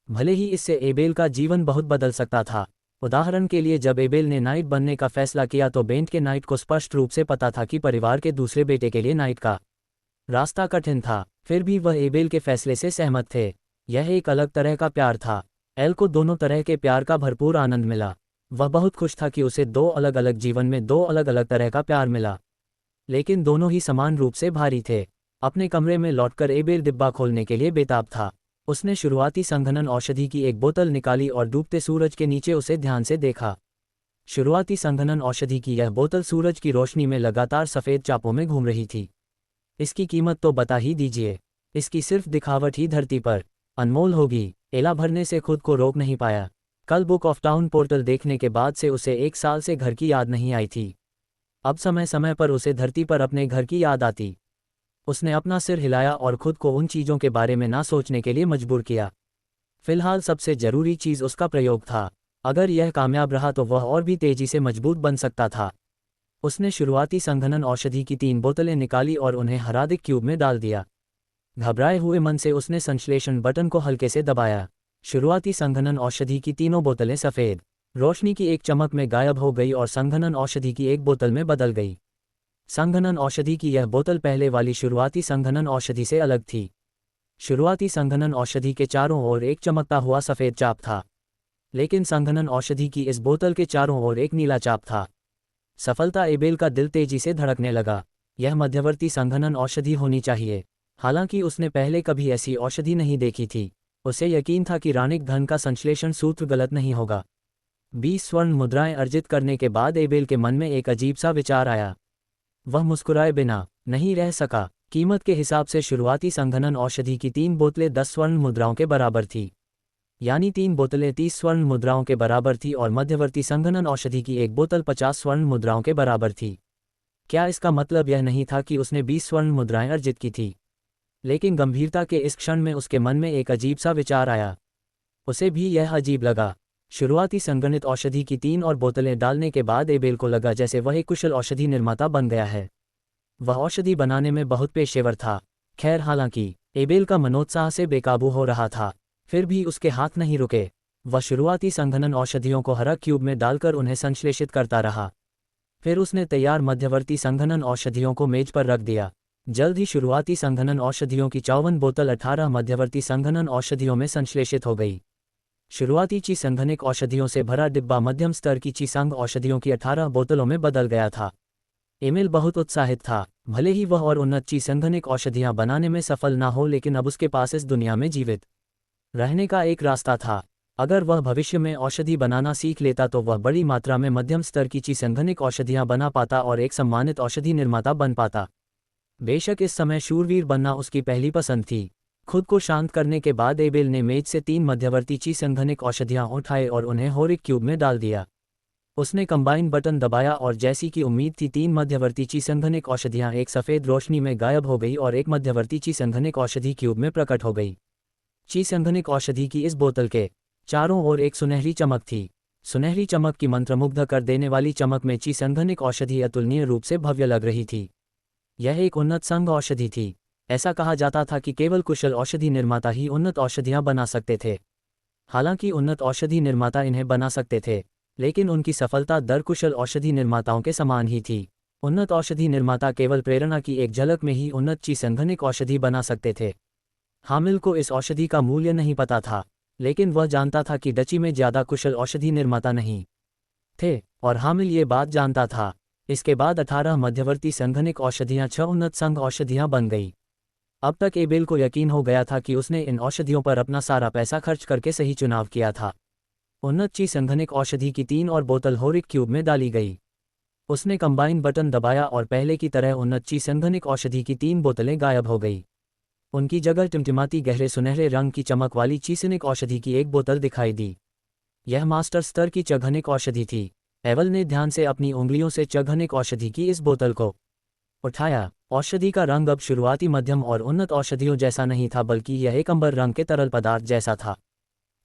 भले ही इससे एबेल का जीवन बहुत बदल सकता था। उदाहरण के लिए, जब एबेल ने नाइट बनने का फैसला किया तो बेंट के नाइट को स्पष्ट रूप से पता था कि परिवार के दूसरे बेटे के लिए नाइट का रास्ता कठिन था। फिर भी वह एबेल के फैसले से सहमत थे। यह एक अलग तरह का प्यार था। एल को दोनों तरह के प्यार का भरपूर आनंद मिला। वह बहुत खुश था कि उसे 2 अलग अलग जीवन में 2 अलग अलग तरह का प्यार मिला, लेकिन दोनों ही समान रूप से भारी थे। अपने कमरे में लौटकर एबेल डिब्बा खोलने के लिए बेताब था। उसने शुरुआती संघनन औषधि की एक बोतल निकाली और डूबते सूरज के नीचे उसे ध्यान से देखा। शुरुआती संघनन औषधि की यह बोतल सूरज की रोशनी में लगातार सफ़ेद चापों में घूम रही थी। इसकी कीमत तो बता ही दीजिए। इसकी सिर्फ दिखावट ही धरती पर अनमोल होगी। एला भरने से खुद को रोक नहीं पाया। कल बुक ऑफ टाउन पोर्टल देखने के बाद से उसे 1 साल से घर की याद नहीं आई थी। अब समय समय पर उसे धरती पर अपने घर की याद आती। उसने अपना सिर हिलाया और खुद को उन चीज़ों के बारे में ना सोचने के लिए मजबूर किया। फिलहाल सबसे ज़रूरी चीज़ उसका प्रयोग था। अगर यह कामयाब रहा तो वह और भी तेज़ी से मजबूत बन सकता था। उसने शुरुआती संघनन औषधि की 3 बोतलें निकाली और उन्हें हरादिक क्यूब में डाल दिया। घबराए हुए मन से उसने संश्लेषण बटन को हल्के से दबाया। शुरुआती संघनन औषधि की 3 बोतलें सफ़ेद रोशनी की एक चमक में गायब हो गई और संघनन औषधि की एक बोतल में बदल गई। संघनन औषधि की यह बोतल पहले वाली शुरुआती संघनन औषधि से अलग थी। शुरुआती संघनन औषधि के चारों ओर एक चमकता हुआ सफ़ेद चाप था, लेकिन संघनन औषधि की इस बोतल के चारों ओर एक नीला चाप था। सफलता एबेल का दिल तेजी से धड़कने लगा। यह मध्यवर्ती संघनन औषधि होनी चाहिए। हालांकि उसने पहले कभी ऐसी औषधि नहीं देखी थी, उसे यकीन था कि रानिक धन का संश्लेषण सूत्र गलत नहीं होगा। 20 स्वर्ण मुद्राएं अर्जित करने के बाद एबेल के मन में एक अजीब सा विचार आया। वह मुस्कुराए बिना नहीं रह सका। कीमत के हिसाब से शुरुआती संघनन औषधि की 3 बोतलें 10 स्वर्ण मुद्राओं के बराबर थी, यानी 3 बोतलें 30 स्वर्ण मुद्राओं के बराबर थी, और मध्यवर्ती संघनन औषधि की एक बोतल 50 स्वर्ण मुद्राओं के बराबर थी। क्या इसका मतलब यह नहीं था कि उसने 20 स्वर्ण मुद्राएं अर्जित की थी? लेकिन गंभीरता के इस क्षण में उसके मन में एक अजीब सा विचार आया। उसे भी यह अजीब लगा। शुरुआती संगणित औषधि की 3 और बोतलें डालने के बाद एबेल को लगा जैसे वह एक कुशल औषधि निर्माता बन गया है। वह औषधि बनाने में बहुत पेशेवर था। खैर, हालांकि एबेल का मनोत्साह से बेकाबू हो रहा था, फिर भी उसके हाथ नहीं रुके। वह शुरुआती संघनन औषधियों को हरा क्यूब में डालकर उन्हें संश्लेषित करता रहा। फिर उसने तैयार मध्यवर्ती संघनन औषधियों को मेज पर रख दिया। जल्द ही शुरुआती संघनन औषधियों की 54 बोतल 18 मध्यवर्ती संघनन औषधियों में संश्लेषित हो गई। शुरुआती ची संघनिक औषधियों से भरा डिब्बा मध्यम स्तर की ची संघ औषधियों की 18 बोतलों में बदल गया था। एमिल बहुत उत्साहित था। भले ही वह और उन्नत ची संघनिक औषधियां बनाने में सफल ना हो, लेकिन अब उसके पास इस दुनिया में जीवित रहने का एक रास्ता था। अगर वह भविष्य में औषधि बनाना सीख लेता तो वह बड़ी मात्रा में मध्यम स्तर की ची संघनिक औषधियां बना पाता और एक सम्मानित औषधि निर्माता बन पाता। बेशक इस समय शूरवीर बनना उसकी पहली पसंद थी। खुद को शांत करने के बाद एबेल ने मेज से 3 मध्यवर्ती ची संघनिक औषधियां उठाए और उन्हें होरिक क्यूब में डाल दिया। उसने कंबाइन बटन दबाया और जैसी कि उम्मीद थी 3 मध्यवर्ती ची संघनिक औषधियां एक सफ़ेद रोशनी में गायब हो गई और एक मध्यवर्ती ची संघनिक औषधि क्यूब में प्रकट हो गई। ची संघनिक औषधि की इस बोतल के चारों ओर एक सुनहरी चमक थी। सुनहरी चमक की मंत्रमुग्ध कर देने वाली चमक में ची संघनिक औषधि अतुलनीय रूप से भव्य लग रही थी। यह एक उन्नत संघ औषधि थी। ऐसा कहा जाता था कि केवल कुशल औषधि निर्माता ही उन्नत औषधियां बना सकते थे। हालांकि उन्नत औषधि निर्माता इन्हें बना सकते थे, लेकिन उनकी सफलता दर कुशल औषधि निर्माताओं के समान ही थी। उन्नत औषधि निर्माता केवल प्रेरणा की एक झलक में ही उन्नत ची संघनिक औषधि बना सकते थे। हामिल को इस औषधि का मूल्य नहीं पता था, लेकिन वह जानता था कि डची में ज़्यादा कुशल औषधि निर्माता नहीं थे, और हामिल ये बात जानता था। इसके बाद 18 मध्यवर्ती संघनिक औषधियां 6 उन्नत संघ औषधियां बन गई। अब तक एबेल को यकीन हो गया था कि उसने इन औषधियों पर अपना सारा पैसा खर्च करके सही चुनाव किया था। उन्नत ची संघनिक औषधि की 3 और बोतल होरिक क्यूब में डाली गई। उसने कंबाइन बटन दबाया और पहले की तरह उन्नत ची संघनिक औषधि की 3 बोतलें गायब हो गई। उनकी जगह टिमटिमाती गहरे सुनहरे रंग की चमक वाली चीसनिक औषधि की एक बोतल दिखाई दी। यह मास्टर स्तर की चघनिक औषधि थी। एवल ने ध्यान से अपनी उंगलियों से चघनिक औषधि की इस बोतल को उठाया। औषधि का रंग अब शुरुआती मध्यम और उन्नत औषधियों जैसा नहीं था, बल्कि यह एक अंबर रंग के तरल पदार्थ जैसा था।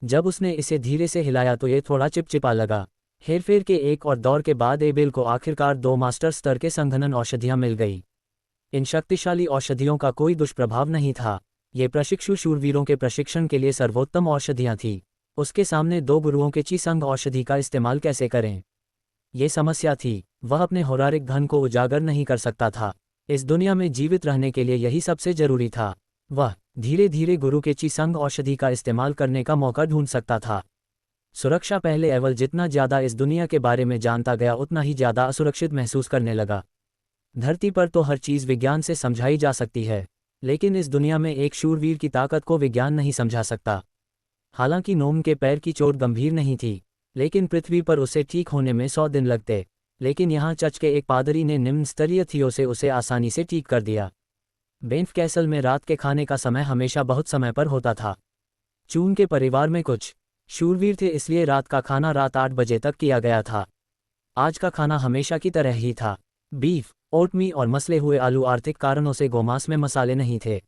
जब उसने इसे धीरे से हिलाया तो यह थोड़ा चिपचिपा लगा। हेरफेर के एक और दौर के बाद एबेल को आखिरकार 2 मास्टर स्तर के संघनन औषधियां मिल गई। इन शक्तिशाली औषधियों का कोई दुष्प्रभाव नहीं था। ये प्रशिक्षु शूरवीरों के प्रशिक्षण के लिए सर्वोत्तम औषधियां थीं। उसके सामने 2 गुरुओं के ची संघ औषधि का इस्तेमाल कैसे करें, ये समस्या थी। वह अपने होरारिक धन को उजागर नहीं कर सकता था। इस दुनिया में जीवित रहने के लिए यही सबसे जरूरी था। वह धीरे धीरे गुरु के ची संघ औषधि का इस्तेमाल करने का मौका ढूंढ सकता था। सुरक्षा पहले एवल जितना ज़्यादा इस दुनिया के बारे में जानता गया उतना ही ज़्यादा असुरक्षित महसूस करने लगा। धरती पर तो हर चीज़ विज्ञान से समझाई जा सकती है, लेकिन इस दुनिया में एक शूरवीर की ताकत को विज्ञान नहीं समझा सकता। हालांकि नोम के पैर की चोट गंभीर नहीं थी, लेकिन पृथ्वी पर उसे ठीक होने में 100 दिन लगते। लेकिन यहाँ चर्च के एक पादरी ने निम्न स्तरीय थियो से उसे आसानी से ठीक कर दिया। बेंफ कैसल में रात के खाने का समय हमेशा बहुत समय पर होता था। चून के परिवार में कुछ शूरवीर थे, इसलिए रात का खाना रात 8 बजे तक किया गया था। आज का खाना हमेशा की तरह ही था। बीफ, ओटमी और मसले हुए आलू। आर्थिक कारणों से गोमांस में मसाले नहीं थे।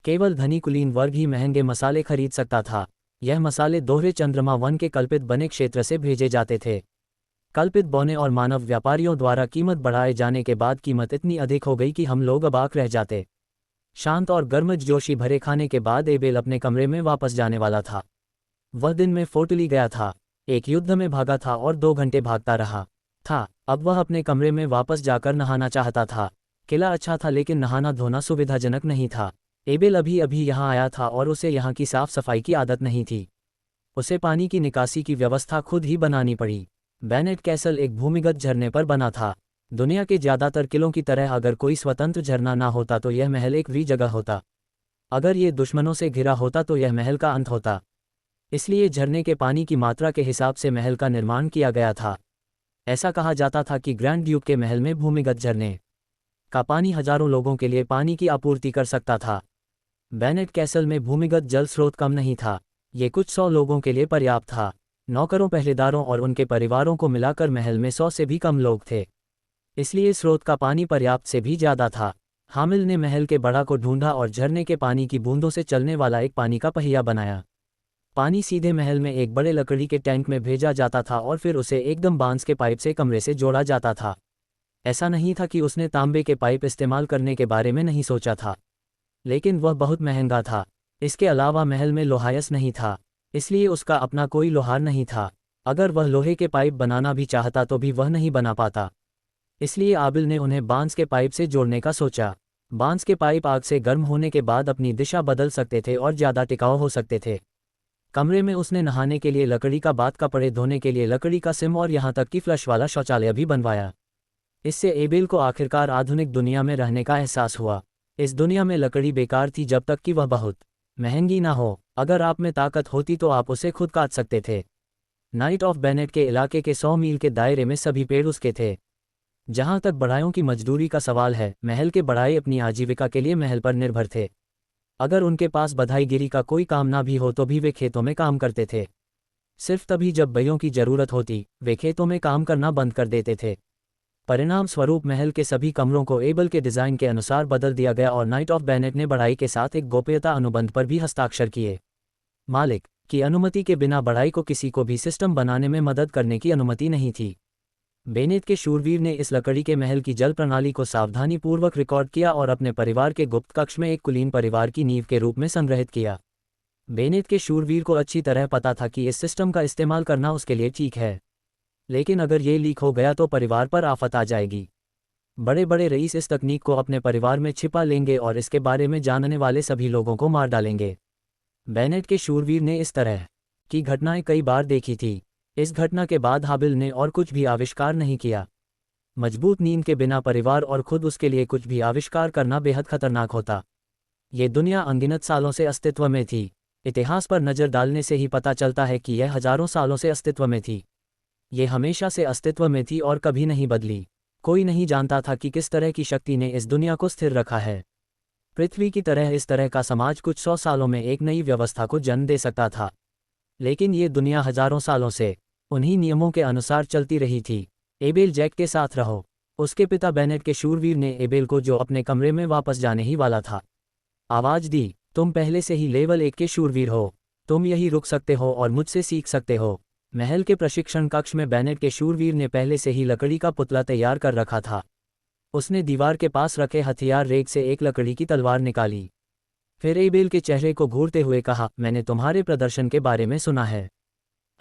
केवल धनी कुलीन वर्ग ही महंगे मसाले खरीद सकता था। यह मसाले दोहरे चंद्रमा वन के कल्पित बने क्षेत्र से भेजे जाते थे। कल्पित बौने और मानव व्यापारियों द्वारा कीमत बढ़ाए जाने के बाद कीमत इतनी अधिक हो गई कि हम लोग अबाक रह जाते। शांत और गर्मजोशी भरे खाने के बाद एबेल अपने कमरे में वापस जाने वाला था। वह दिन में फोर्टली गया था, एक युद्ध में भागा था और 2 घंटे भागता रहा था। अब वह अपने कमरे में वापस जाकर नहाना चाहता था। किला अच्छा था, लेकिन नहाना धोना सुविधाजनक नहीं था। एबेल अभी अभी यहाँ आया था और उसे यहाँ की साफ सफाई की आदत नहीं थी। उसे पानी की निकासी की व्यवस्था खुद ही बनानी पड़ी। बेनेट कैसल एक भूमिगत झरने पर बना था। दुनिया के ज़्यादातर किलों की तरह अगर कोई स्वतंत्र झरना ना होता तो यह महल एक फ्री जगह होता। अगर ये दुश्मनों से घिरा होता तो यह महल का अंत होता। इसलिए झरने के पानी की मात्रा के हिसाब से महल का निर्माण किया गया था। ऐसा कहा जाता था कि ग्रैंड ड्यूक के महल में भूमिगत झरने का पानी हजारों लोगों के लिए पानी की आपूर्ति कर सकता था। बेनेट कैसल में भूमिगत जल स्रोत कम नहीं था, ये कुछ 100 लोगों के लिए पर्याप्त था। नौकरों, पहरेदारों और उनके परिवारों को मिलाकर महल में 100 से भी कम लोग थे, इसलिए स्रोत का पानी पर्याप्त से भी ज़्यादा था। हामिल ने महल के बड़ा को ढूंढा और झरने के पानी की बूंदों से चलने वाला एक पानी का पहिया बनाया। पानी सीधे महल में एक बड़े लकड़ी के टैंक में भेजा जाता था और फिर उसे एकदम बांस के पाइप से कमरे से जोड़ा जाता था। ऐसा नहीं था कि उसने तांबे के पाइप इस्तेमाल करने के बारे में नहीं सोचा था, लेकिन वह बहुत महंगा था। इसके अलावा महल में लोहायस नहीं था, इसलिए उसका अपना कोई लोहार नहीं था। अगर वह लोहे के पाइप बनाना भी चाहता तो भी वह नहीं बना पाता। इसलिए आबिल ने उन्हें बांस के पाइप से जोड़ने का सोचा। बांस के पाइप आग से गर्म होने के बाद अपनी दिशा बदल सकते थे और ज़्यादा टिकाऊ हो सकते थे। कमरे में उसने नहाने के लिए लकड़ी का बाथ, कपड़े धोने के लिए लकड़ी का सिम और यहाँ तक कि फ्लश वाला शौचालय भी बनवाया। इससे एबेल को आखिरकार आधुनिक दुनिया में रहने का एहसास हुआ। इस दुनिया में लकड़ी बेकार थी जब तक कि वह बहुत महंगी ना हो। अगर आप में ताकत होती तो आप उसे खुद काट सकते थे। नाइट ऑफ बेनेट के इलाके के 100 मील के दायरे में सभी पेड़ उसके थे। जहाँ तक बढ़ायों की मजदूरी का सवाल है, महल के बढ़ाए अपनी आजीविका के लिए महल पर निर्भर थे। अगर उनके पास बधाईगिरी का कोई काम ना भी हो तो भी वे खेतों में काम करते थे। सिर्फ तभी जब बइयों की ज़रूरत होती, वे खेतों में काम करना बंद कर देते थे। परिणाम स्वरूप महल के सभी कमरों को एबल के डिज़ाइन के अनुसार बदल दिया गया और नाइट ऑफ बेनेट ने बढ़ाई के साथ एक गोपनीयता अनुबंध पर भी हस्ताक्षर किए। मालिक की अनुमति के बिना बढ़ाई को किसी को भी सिस्टम बनाने में मदद करने की अनुमति नहीं थी। बेनेट के शूरवीर ने इस लकड़ी के महल की जल प्रणाली को सावधानीपूर्वक रिकॉर्ड किया और अपने परिवार के गुप्त कक्ष में एक कुलीन परिवार की नींव के रूप में संग्रहित किया। बेनेट के शूरवीर को अच्छी तरह पता था कि इस सिस्टम का इस्तेमाल करना उसके लिए ठीक है, लेकिन अगर ये लीक हो गया तो परिवार पर आफत आ जाएगी। बड़े बड़े रईस इस तकनीक को अपने परिवार में छिपा लेंगे और इसके बारे में जानने वाले सभी लोगों को मार डालेंगे। बेनेट के शूरवीर ने इस तरह की घटनाएं कई बार देखी थी। इस घटना के बाद हाबिल ने और कुछ भी आविष्कार नहीं किया। मजबूत नींद के बिना परिवार और खुद उसके लिए कुछ भी आविष्कार करना बेहद खतरनाक होता। ये दुनिया अनगिनत सालों से अस्तित्व में थी। इतिहास पर नज़र डालने से ही पता चलता है कि यह हजारों सालों से अस्तित्व में थी। ये हमेशा से अस्तित्व में थी और कभी नहीं बदली। कोई नहीं जानता था कि किस तरह की शक्ति ने इस दुनिया को स्थिर रखा है। पृथ्वी की तरह इस तरह का समाज कुछ 100 सालों में एक नई व्यवस्था को जन्म दे सकता था, लेकिन ये दुनिया हजारों सालों से उन्हीं नियमों के अनुसार चलती रही थी। एबेल जैक के साथ रहो। उसके पिता बेनेट के शूरवीर ने एबेल को, जो अपने कमरे में वापस जाने ही वाला था, आवाज़ दी, तुम पहले से ही लेवल 1 के शूरवीर हो, तुम यही रुक सकते हो और मुझसे सीख सकते हो। महल के प्रशिक्षण कक्ष में बेनेट के शूरवीर ने पहले से ही लकड़ी का पुतला तैयार कर रखा था। उसने दीवार के पास रखे हथियार रेक से एक लकड़ी की तलवार निकाली। फिर एबेल के चेहरे को घूरते हुए कहा, मैंने तुम्हारे प्रदर्शन के बारे में सुना है।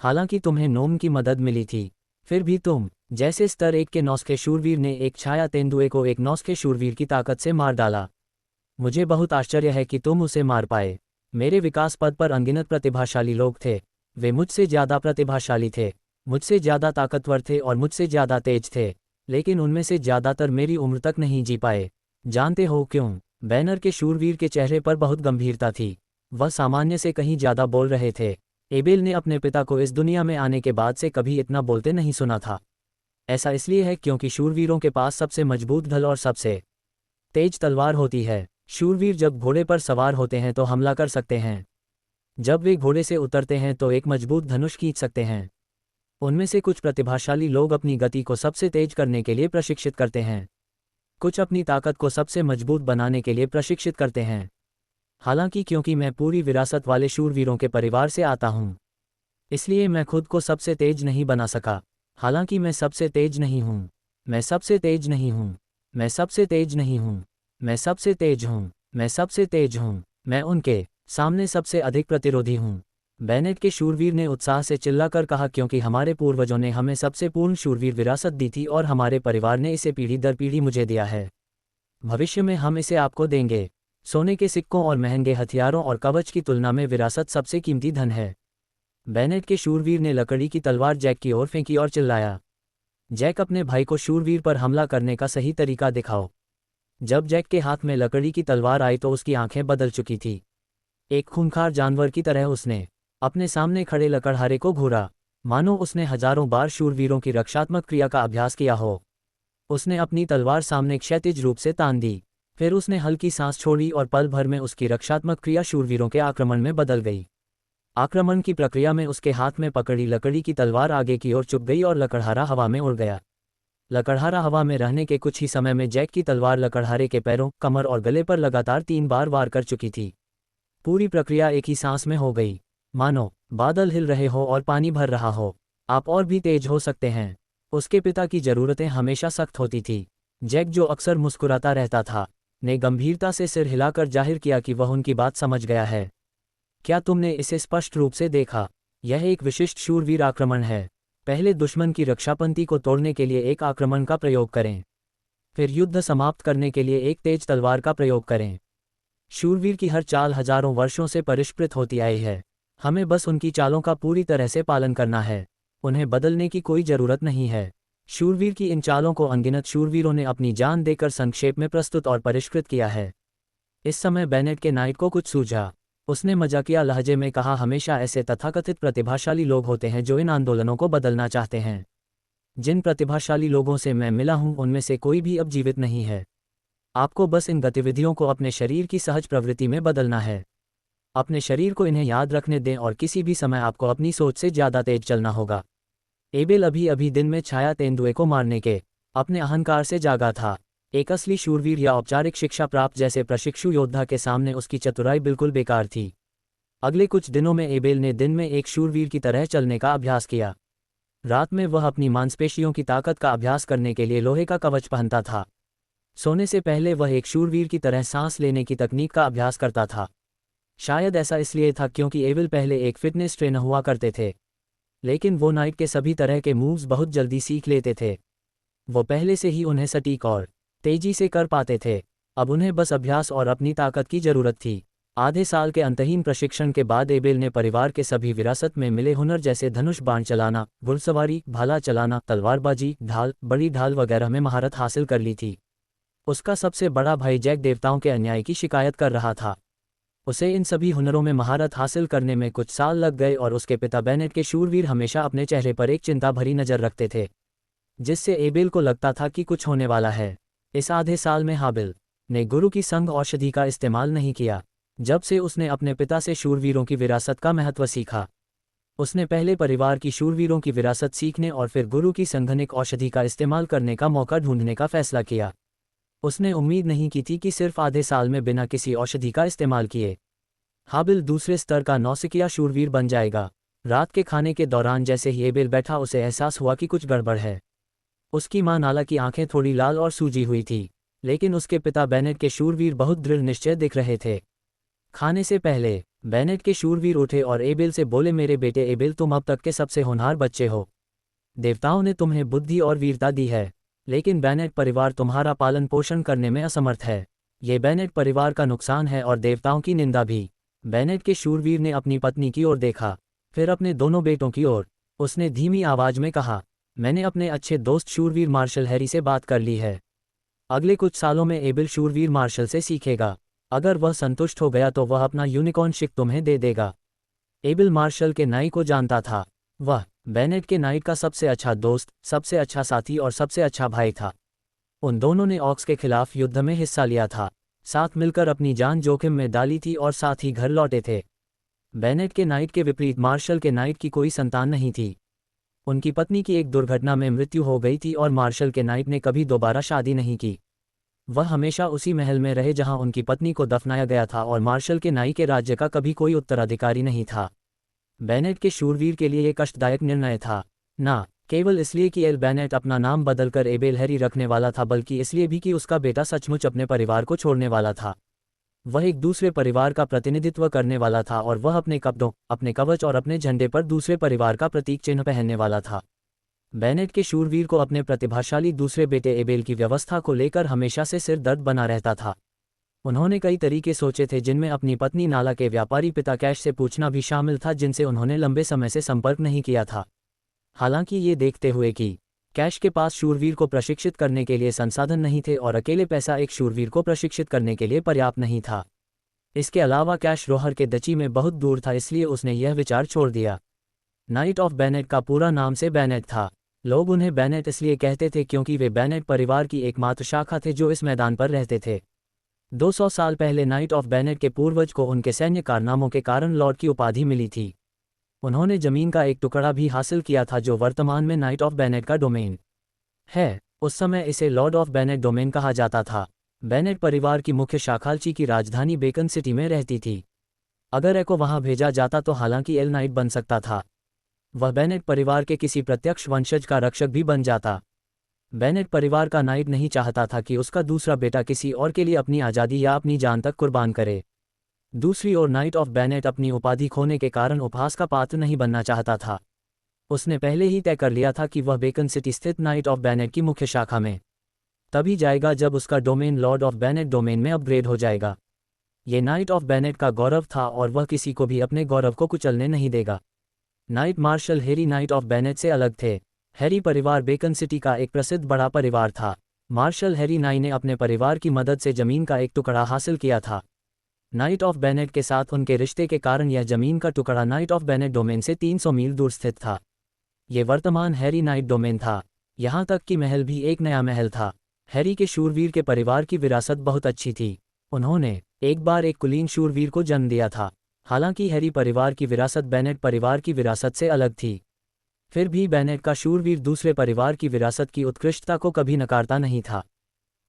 हालांकि तुम्हें नोम की मदद मिली थी, फिर भी तुम जैसे स्तर 1 के नौस्खे शूरवीर ने एक छाया तेंदुए को एक नौस्खे शूरवीर की ताकत से मार डाला। मुझे बहुत आश्चर्य है कि तुम उसे मार पाए। मेरे विकास पद पर अनगिनत प्रतिभाशाली लोग थे। वे मुझसे ज़्यादा प्रतिभाशाली थे, मुझसे ज़्यादा ताकतवर थे और मुझसे ज़्यादा तेज थे, लेकिन उनमें से ज़्यादातर मेरी उम्र तक नहीं जी पाए। जानते हो क्यों? बैनर के शूरवीर के चेहरे पर बहुत गंभीरता थी। वह सामान्य से कहीं ज़्यादा बोल रहे थे। एबेल ने अपने पिता को इस दुनिया में आने के बाद से कभी इतना बोलते नहीं सुना था। ऐसा इसलिए है क्योंकि शूरवीरों के पास सबसे मजबूत ढल और सबसे तेज तलवार होती है। शूरवीर जब घोड़े पर सवार होते हैं तो हमला कर सकते हैं। जब वे घोड़े से उतरते हैं तो एक मजबूत धनुष खींच सकते हैं। उनमें से कुछ प्रतिभाशाली लोग अपनी गति को सबसे तेज करने के लिए प्रशिक्षित करते हैं, कुछ अपनी ताकत को सबसे मजबूत बनाने के लिए प्रशिक्षित करते हैं। हालांकि क्योंकि मैं पूरी विरासत वाले शूरवीरों के परिवार से आता हूं, इसलिए मैं खुद को सबसे तेज नहीं बना सका। हालांकि मैं सबसे तेज नहीं हूं, मैं सबसे तेज नहीं हूं, मैं सबसे तेज नहीं हूं, मैं सबसे तेज हूं, मैं सबसे तेज हूं, मैं उनके सामने सबसे अधिक प्रतिरोधी हूं। बेनेट के शूरवीर ने उत्साह से चिल्लाकर कहा, क्योंकि हमारे पूर्वजों ने हमें सबसे पूर्ण शूरवीर विरासत दी थी और हमारे परिवार ने इसे पीढ़ी दर पीढ़ी मुझे दिया है। भविष्य में हम इसे आपको देंगे। सोने के सिक्कों और महंगे हथियारों और कवच की तुलना में विरासत सबसे कीमती धन है। बेनेट के शूरवीर ने लकड़ी की तलवार जैक की ओर फेंकी और चिल्लाया, जैक, अपने भाई को शूरवीर पर हमला करने का सही तरीका दिखाओ। जब जैक के हाथ में लकड़ी की तलवार आई तो उसकी आंखें बदल चुकी थी। एक खूंखार जानवर की तरह उसने अपने सामने खड़े लकड़हारे को घूरा, मानो उसने हजारों बार शूरवीरों की रक्षात्मक क्रिया का अभ्यास किया हो। उसने अपनी तलवार सामने क्षैतिज रूप से तान दी, फिर उसने हल्की सांस छोड़ी और पल भर में उसकी रक्षात्मक क्रिया शूरवीरों के आक्रमण में बदल गई। आक्रमण की प्रक्रिया में उसके हाथ में पकड़ी लकड़ी की तलवार आगे की ओर चुप गई और लकड़हारा हवा में उड़ गया। लकड़हारा हवा में रहने के कुछ ही समय में जैक की तलवार लकड़हारे के पैरों, कमर और गले पर लगातार 3 बार वार कर चुकी थी। पूरी प्रक्रिया एक ही सांस में हो गई, मानो बादल हिल रहे हो और पानी भर रहा हो। आप और भी तेज हो सकते हैं। उसके पिता की जरूरतें हमेशा सख्त होती थी। जैक, जो अक्सर मुस्कुराता रहता था, ने गंभीरता से सिर हिलाकर जाहिर किया कि वह उनकी बात समझ गया है। क्या तुमने इसे स्पष्ट रूप से देखा? यह एक विशिष्ट शूरवीर आक्रमण है। पहले दुश्मन की रक्षापंक्ति को तोड़ने के लिए एक आक्रमण का प्रयोग करें, फिर युद्ध समाप्त करने के लिए एक तेज तलवार का प्रयोग करें। शूरवीर की हर चाल हजारों वर्षों से परिष्कृत होती आई है। हमें बस उनकी चालों का पूरी तरह से पालन करना है। उन्हें बदलने की कोई जरूरत नहीं है। शूरवीर की इन चालों को अनगिनत शूरवीरों ने अपनी जान देकर संक्षेप में प्रस्तुत और परिष्कृत किया है। इस समय बेनेट के नाइट को कुछ सूझा। उसने मजाकिया लहजे में कहा, हमेशा ऐसे तथाकथित प्रतिभाशाली लोग होते हैं जो इन आंदोलनों को बदलना चाहते हैं। जिन प्रतिभाशाली लोगों से मैं मिला हूं उनमें से कोई भी अब जीवित नहीं है। आपको बस इन गतिविधियों को अपने शरीर की सहज प्रवृत्ति में बदलना है। अपने शरीर को इन्हें याद रखने दें और किसी भी समय आपको अपनी सोच से ज़्यादा तेज चलना होगा। एबेल अभी अभी दिन में छाया तेंदुए को मारने के अपने अहंकार से जागा था। एक असली शूरवीर या औपचारिक शिक्षा प्राप्त जैसे प्रशिक्षु योद्धा के सामने उसकी चतुराई बिल्कुल बेकार थी। अगले कुछ दिनों में एबेल ने दिन में एक शूरवीर की तरह चलने का अभ्यास किया। रात में वह अपनी मांसपेशियों की ताकत का अभ्यास करने के लिए लोहे का कवच पहनता था। सोने से पहले वह एक शूरवीर की तरह सांस लेने की तकनीक का अभ्यास करता था। शायद ऐसा इसलिए था क्योंकि एबेल पहले एक फिटनेस ट्रेनर हुआ करते थे, लेकिन वो नाइट के सभी तरह के मूव्स बहुत जल्दी सीख लेते थे। वो पहले से ही उन्हें सटीक और तेजी से कर पाते थे। अब उन्हें बस अभ्यास और अपनी ताकत की जरूरत थी। आधे साल के अंतहीन प्रशिक्षण के बाद एबेल ने परिवार के सभी विरासत में मिले हुनर जैसे धनुष बाण चलाना, घुड़सवारी, भाला चलाना, तलवारबाजी, ढाल, बड़ी ढाल वगैरह में महारत हासिल कर ली थी। उसका सबसे बड़ा भाई जैक देवताओं के अन्याय की शिकायत कर रहा था। उसे इन सभी हुनरों में महारत हासिल करने में कुछ साल लग गए और उसके पिता बेनेट के शूरवीर हमेशा अपने चेहरे पर एक चिंता भरी नज़र रखते थे, जिससे एबेल को लगता था कि कुछ होने वाला है। इस आधे साल में हाबिल ने गुरु की संग औषधि का इस्तेमाल नहीं किया। जब से उसने अपने पिता से शूरवीरों की विरासत का महत्व सीखा, उसने पहले परिवार की शूरवीरों की विरासत सीखने और फिर गुरु की संघनिक औषधि का इस्तेमाल करने का मौका ढूंढने का फैसला किया। उसने उम्मीद नहीं की थी कि सिर्फ आधे साल में बिना किसी औषधि का इस्तेमाल किए हाबिल दूसरे स्तर का नौसिखिया शूरवीर बन जाएगा। रात के खाने के दौरान जैसे ही एबेल बैठा उसे एहसास हुआ कि कुछ गड़बड़ है। उसकी मां नाला की आंखें थोड़ी लाल और सूजी हुई थी, लेकिन उसके पिता बेनेट के शूरवीर बहुत दृढ़ निश्चय दिख रहे थे। खाने से पहले बेनेट के शूरवीर उठे और एबेल से बोले, मेरे बेटे एबेल, तुम अब तक के सबसे होनहार बच्चे हो। देवताओं ने तुम्हें बुद्धि और वीरता दी है, लेकिन बेनेट परिवार तुम्हारा पालन पोषण करने में असमर्थ है। ये बेनेट परिवार का नुकसान है और देवताओं की निंदा भी। बेनेट के शूरवीर ने अपनी पत्नी की ओर देखा, फिर अपने दोनों बेटों की ओर। उसने धीमी आवाज में कहा, मैंने अपने अच्छे दोस्त शूरवीर मार्शल हैरी से बात कर ली है। अगले कुछ सालों में एबेल शूरवीर मार्शल से सीखेगा। अगर वह संतुष्ट हो गया तो वह अपना यूनिकॉर्न शिक तुम्हें दे देगा। एबेल मार्शल के नाई को जानता था। वह बेनेट के नाइट का सबसे अच्छा दोस्त, सबसे अच्छा साथी और सबसे अच्छा भाई था। उन दोनों ने ऑक्स के खिलाफ युद्ध में हिस्सा लिया था, साथ मिलकर अपनी जान जोखिम में डाली थी और साथ ही घर लौटे थे। बेनेट के नाइट के विपरीत मार्शल के नाइट की कोई संतान नहीं थी। उनकी पत्नी की एक दुर्घटना में मृत्यु हो गई थी और मार्शल के नाइट ने कभी दोबारा शादी नहीं की। वह हमेशा उसी महल में रहे जहां उनकी पत्नी को दफनाया गया था और मार्शल के नाई के राज्य का कभी कोई उत्तराधिकारी नहीं था। बेनेट के शूरवीर के लिए यह कष्टदायक निर्णय था, ना केवल इसलिए कि एल बेनेट अपना नाम बदलकर एबेल हैरी रखने वाला था, बल्कि इसलिए भी कि उसका बेटा सचमुच अपने परिवार को छोड़ने वाला था। वह एक दूसरे परिवार का प्रतिनिधित्व करने वाला था और वह अपने कपड़ों, अपने कवच और अपने झंडे पर दूसरे परिवार का प्रतीक चिन्ह पहनने वाला था। बेनेट के शूरवीर को अपने प्रतिभाशाली दूसरे बेटे एबेल की व्यवस्था को लेकर हमेशा से सिर दर्द बना रहता था। उन्होंने कई तरीके सोचे थे, जिनमें अपनी पत्नी नाला के व्यापारी पिता कैश से पूछना भी शामिल था, जिनसे उन्होंने लंबे समय से संपर्क नहीं किया था। हालांकि ये देखते हुए कि कैश के पास शूरवीर को प्रशिक्षित करने के लिए संसाधन नहीं थे और अकेले पैसा एक शूरवीर को प्रशिक्षित करने के लिए पर्याप्त नहीं था। इसके अलावा कैश रोहर के दची में बहुत दूर था, इसलिए उसने यह विचार छोड़ दिया। नाइट ऑफ बैनेट का पूरा नाम से बैनेट था। लोग उन्हें बैनेट इसलिए कहते थे क्योंकि वे बैनेट परिवार की एकमात्र शाखा थे जो इस मैदान पर रहते थे। 200 साल पहले नाइट ऑफ बैनेट के पूर्वज को उनके सैन्य कारनामों के कारण लॉर्ड की उपाधि मिली थी। उन्होंने जमीन का एक टुकड़ा भी हासिल किया था जो वर्तमान में नाइट ऑफ बैनेट का डोमेन है। उस समय इसे लॉर्ड ऑफ बैनेट डोमेन कहा जाता था। बैनेट परिवार की मुख्य शाखालची की राजधानी बेकन सिटी में रहती थी। अगर ए को वहां भेजा जाता तो हालांकि एल नाइट बन सकता था। वह बैनेट परिवार के किसी प्रत्यक्ष वंशज का रक्षक भी बन जाता। बैनेट परिवार का नाइट नहीं चाहता था कि उसका दूसरा बेटा किसी और के लिए अपनी आज़ादी या अपनी जान तक कुर्बान करे। दूसरी ओर नाइट ऑफ बैनेट अपनी उपाधि खोने के कारण उपहास का पात्र नहीं बनना चाहता था। उसने पहले ही तय कर लिया था कि वह बेकन सिटी स्थित नाइट ऑफ बैनेट की मुख्य शाखा में तभी जाएगा जब उसका domain lord of Bennett domain में अपग्रेड हो जाएगा। ये नाइट ऑफ बैनेट का गौरव था और वह किसी को भी अपने गौरव को कुचलने नहीं देगा। Knight marshal Harry knight of Bennett से अलग थे। हैरी परिवार बेकन सिटी का एक प्रसिद्ध बड़ा परिवार था। मार्शल हैरी नाई ने अपने परिवार की मदद से जमीन का एक टुकड़ा हासिल किया था। नाइट ऑफ बैनेट के साथ उनके रिश्ते के कारण यह जमीन का टुकड़ा नाइट ऑफ बैनेट डोमेन से 300 मील दूर स्थित था। ये वर्तमान हैरी नाइट डोमेन था। यहाँ तक कि महल भी एक नया महल था। हैरी के शूरवीर के परिवार की विरासत बहुत अच्छी थी। उन्होंने एक बार एक कुलीन शूरवीर को जन्म दिया था। हालांकि हैरी परिवार की विरासत बैनेट परिवार की विरासत से अलग थी, फिर भी बैनेट का शूरवीर दूसरे परिवार की विरासत की उत्कृष्टता को कभी नकारता नहीं था।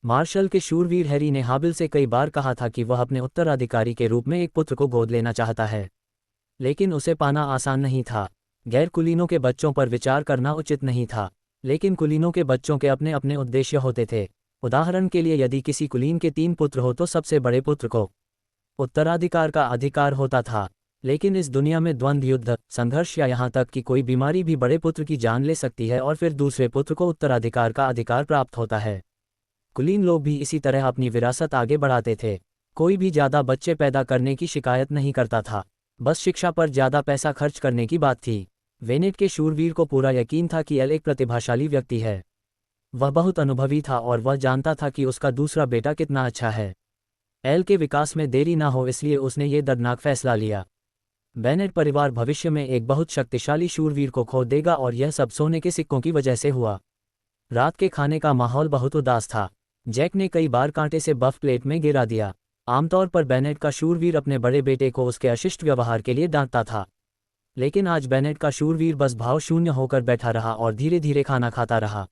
मार्शल के शूरवीर हैरी ने हाबिल से कई बार कहा था कि वह अपने उत्तराधिकारी के रूप में एक पुत्र को गोद लेना चाहता है, लेकिन उसे पाना आसान नहीं था। गैर कुलीनों के बच्चों पर विचार करना उचित नहीं था, लेकिन कुलीनों के बच्चों के अपने अपने उद्देश्य होते थे। उदाहरण के लिए यदि किसी कुलीन के 3 पुत्र हो तो सबसे बड़े पुत्र को उत्तराधिकार का अधिकार होता था। लेकिन इस दुनिया में द्वंद्व, युद्ध, संघर्ष या यहाँ तक कि कोई बीमारी भी बड़े पुत्र की जान ले सकती है और फिर दूसरे पुत्र को उत्तराधिकार का अधिकार प्राप्त होता है। कुलीन लोग भी इसी तरह अपनी विरासत आगे बढ़ाते थे। कोई भी ज़्यादा बच्चे पैदा करने की शिकायत नहीं करता था, बस शिक्षा पर ज़्यादा पैसा खर्च करने की बात थी। वेनेट के शूरवीर को पूरा यकीन था कि एल एक प्रतिभाशाली व्यक्ति है। वह बहुत अनुभवी था और वह जानता था कि उसका दूसरा बेटा कितना अच्छा है। एल के विकास में देरी ना हो, इसलिए उसने ये दर्दनाक फैसला लिया। बैनेट परिवार भविष्य में एक बहुत शक्तिशाली शूरवीर को खो देगा और यह सब सोने के सिक्कों की वजह से हुआ। रात के खाने का माहौल बहुत उदास था। जैक ने कई बार कांटे से बफ प्लेट में गिरा दिया। आमतौर पर बैनेट का शूरवीर अपने बड़े बेटे को उसके अशिष्ट व्यवहार के लिए डांटता था, लेकिन आज बैनेट का शूरवीर बस भाव शून्य होकर बैठा रहा और धीरे धीरे खाना खाता रहा।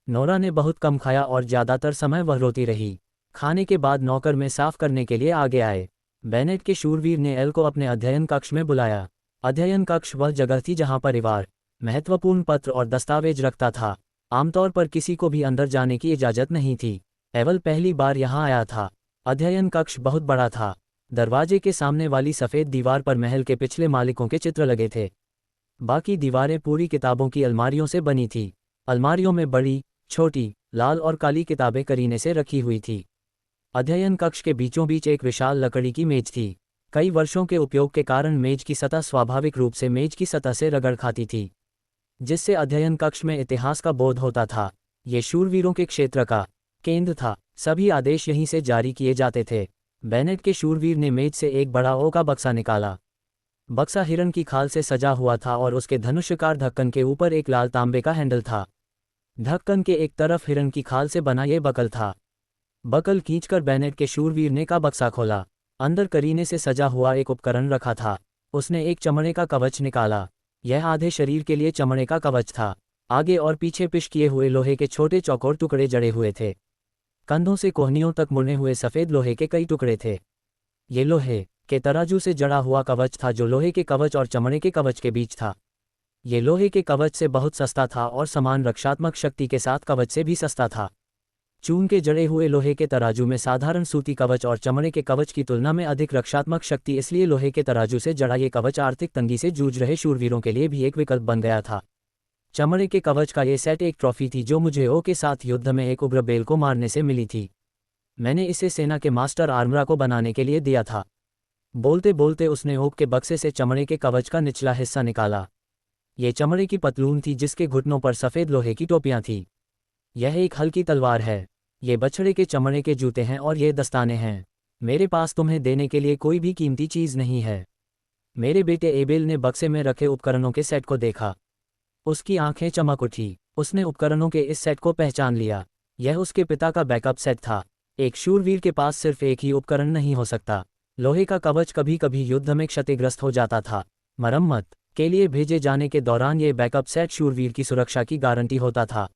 नोरा ने बहुत कम खाया और ज़्यादातर समय वह रोती रही। खाने के बाद नौकर में साफ करने के लिए आगे आए। बैनेट के शूरवीर ने एल को अपने अध्ययन कक्ष में बुलाया। अध्ययन कक्ष वह जगह थी जहां परिवार महत्वपूर्ण पत्र और दस्तावेज रखता था। आमतौर पर किसी को भी अंदर जाने की इजाज़त नहीं थी। एवल पहली बार यहाँ आया था। अध्ययन कक्ष बहुत बड़ा था। दरवाजे के सामने वाली सफ़ेद दीवार पर महल के पिछले मालिकों के चित्र लगे थे। बाकी दीवारें पूरी किताबों की अलमारियों से बनी थी। अलमारियों में बड़ी, छोटी, लाल और काली किताबें करीने से रखी हुई थी। अध्ययन कक्ष के बीचों बीच एक विशाल लकड़ी की मेज थी। कई वर्षों के उपयोग के कारण मेज की सतह स्वाभाविक रूप से मेज की सतह से रगड़ खाती थी, जिससे अध्ययन कक्ष में इतिहास का बोध होता था। ये शूरवीरों के क्षेत्र का केंद्र था। सभी आदेश यहीं से जारी किए जाते थे। बैनेट के शूरवीर ने मेज से एक बड़ा ओ का बक्सा निकाला। बक्सा हिरन की खाल से सजा हुआ था और उसके धनुष्यकार ढक्कन के ऊपर एक लाल तांबे का हैंडल था। ढक्कन के एक तरफ हिरन की खाल से बना ये बकल था। बकल खींचकर बैनेट के शूरवीर ने का बक्सा खोला। अंदर करीने से सजा हुआ एक उपकरण रखा था। उसने एक चमड़े का कवच निकाला। यह आधे शरीर के लिए चमड़े का कवच था। आगे और पीछे पिश किए हुए लोहे के छोटे चौकोर टुकड़े जड़े हुए थे। कंधों से कोहनियों तक मुड़े हुए सफ़ेद लोहे के कई टुकड़े थे। ये लोहे के तराजू से जड़ा हुआ कवच था जो लोहे के कवच और चमड़े के कवच के बीच था। ये लोहे के कवच से बहुत सस्ता था और समान रक्षात्मक शक्ति के साथ कवच से भी सस्ता था। चून के जड़े हुए लोहे के तराजू में साधारण सूती कवच और चमड़े के कवच की तुलना में अधिक रक्षात्मक शक्ति, इसलिए लोहे के तराजू से जड़ा ये कवच आर्थिक तंगी से जूझ रहे शूरवीरों के लिए भी एक विकल्प बन गया था। चमड़े के कवच का ये सेट एक ट्रॉफी थी जो मुझे ओ के साथ युद्ध में एक उग्र बेल को मारने से मिली थी। मैंने इसे सेना के मास्टर आर्मरा को बनाने के लिए दिया था। बोलते बोलते उसने ओक के बक्से से चमड़े के कवच का निचला हिस्सा निकाला। ये चमड़े की पतलून थी जिसके घुटनों पर सफ़ेद लोहे की टोपियां थीं। यह एक हल्की तलवार है। ये बछड़े के चमड़े के जूते हैं और ये दस्ताने हैं। मेरे पास तुम्हें देने के लिए कोई भी कीमती चीज़ नहीं है। मेरे बेटे एबेल ने बक्से में रखे उपकरणों के सेट को देखा। उसकी आंखें चमक उठी। उसने उपकरणों के इस सेट को पहचान लिया। यह उसके पिता का बैकअप सेट था। एक शूरवीर के पास सिर्फ एक ही उपकरण नहीं हो सकता। लोहे का कवच कभी कभी युद्ध में क्षतिग्रस्त हो जाता था। मरम्मत के लिए भेजे जाने के दौरान ये बैकअप सेट शूरवीर की सुरक्षा की गारंटी होता था।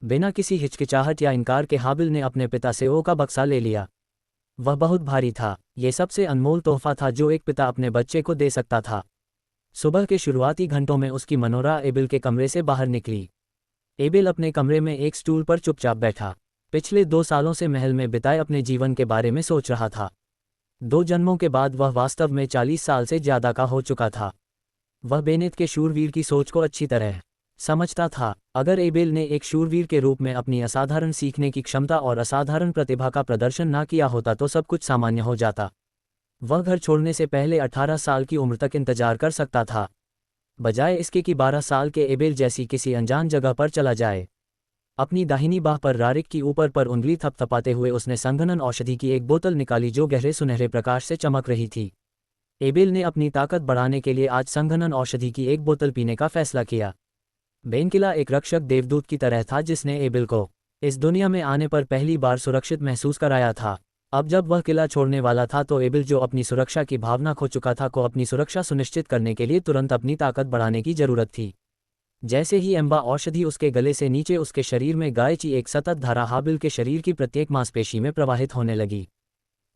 बिना किसी हिचकिचाहट या इनकार के हाबिल ने अपने पिता से ओ का बक्सा ले लिया। वह बहुत भारी था। ये सबसे अनमोल तोहफा था जो एक पिता अपने बच्चे को दे सकता था। सुबह के शुरुआती घंटों में उसकी मनोरा एबेल के कमरे से बाहर निकली। एबेल अपने कमरे में एक स्टूल पर चुपचाप बैठा। पिछले 2 सालों से महल में बिताए अपने जीवन के बारे में सोच रहा था। 2 जन्मों के बाद वह वास्तव में 40 साल से ज़्यादा का हो चुका था। वह बेनेत के शूरवीर की सोच को अच्छी तरह समझता था। अगर एबेल ने एक शूरवीर के रूप में अपनी असाधारण सीखने की क्षमता और असाधारण प्रतिभा का प्रदर्शन ना किया होता तो सब कुछ सामान्य हो जाता। वह घर छोड़ने से पहले 18 साल की उम्र तक इंतजार कर सकता था, बजाय इसके कि 12 साल के एबेल जैसी किसी अनजान जगह पर चला जाए। अपनी दाहिनी बाह पर रारिक की ऊपर पर उंगली थपथपाते हुए उसने संघनन औषधि की एक बोतल निकाली जो गहरे सुनहरे प्रकाश से चमक रही थी। एबेल ने अपनी ताकत बढ़ाने के लिए आज संघनन औषधि की एक बोतल पीने का फैसला किया। बेनकिला एक रक्षक देवदूत की तरह था जिसने एबेल को इस दुनिया में आने पर पहली बार सुरक्षित महसूस कराया था। अब जब वह किला छोड़ने वाला था तो एबेल, जो अपनी सुरक्षा की भावना खो चुका था, को अपनी सुरक्षा सुनिश्चित करने के लिए तुरंत अपनी ताकत बढ़ाने की जरूरत थी। जैसे ही एम्बा औषधि उसके गले से नीचे उसके शरीर में गायची एक सतत धारा हाबिल के शरीर की प्रत्येक मांसपेशी में प्रवाहित होने लगी।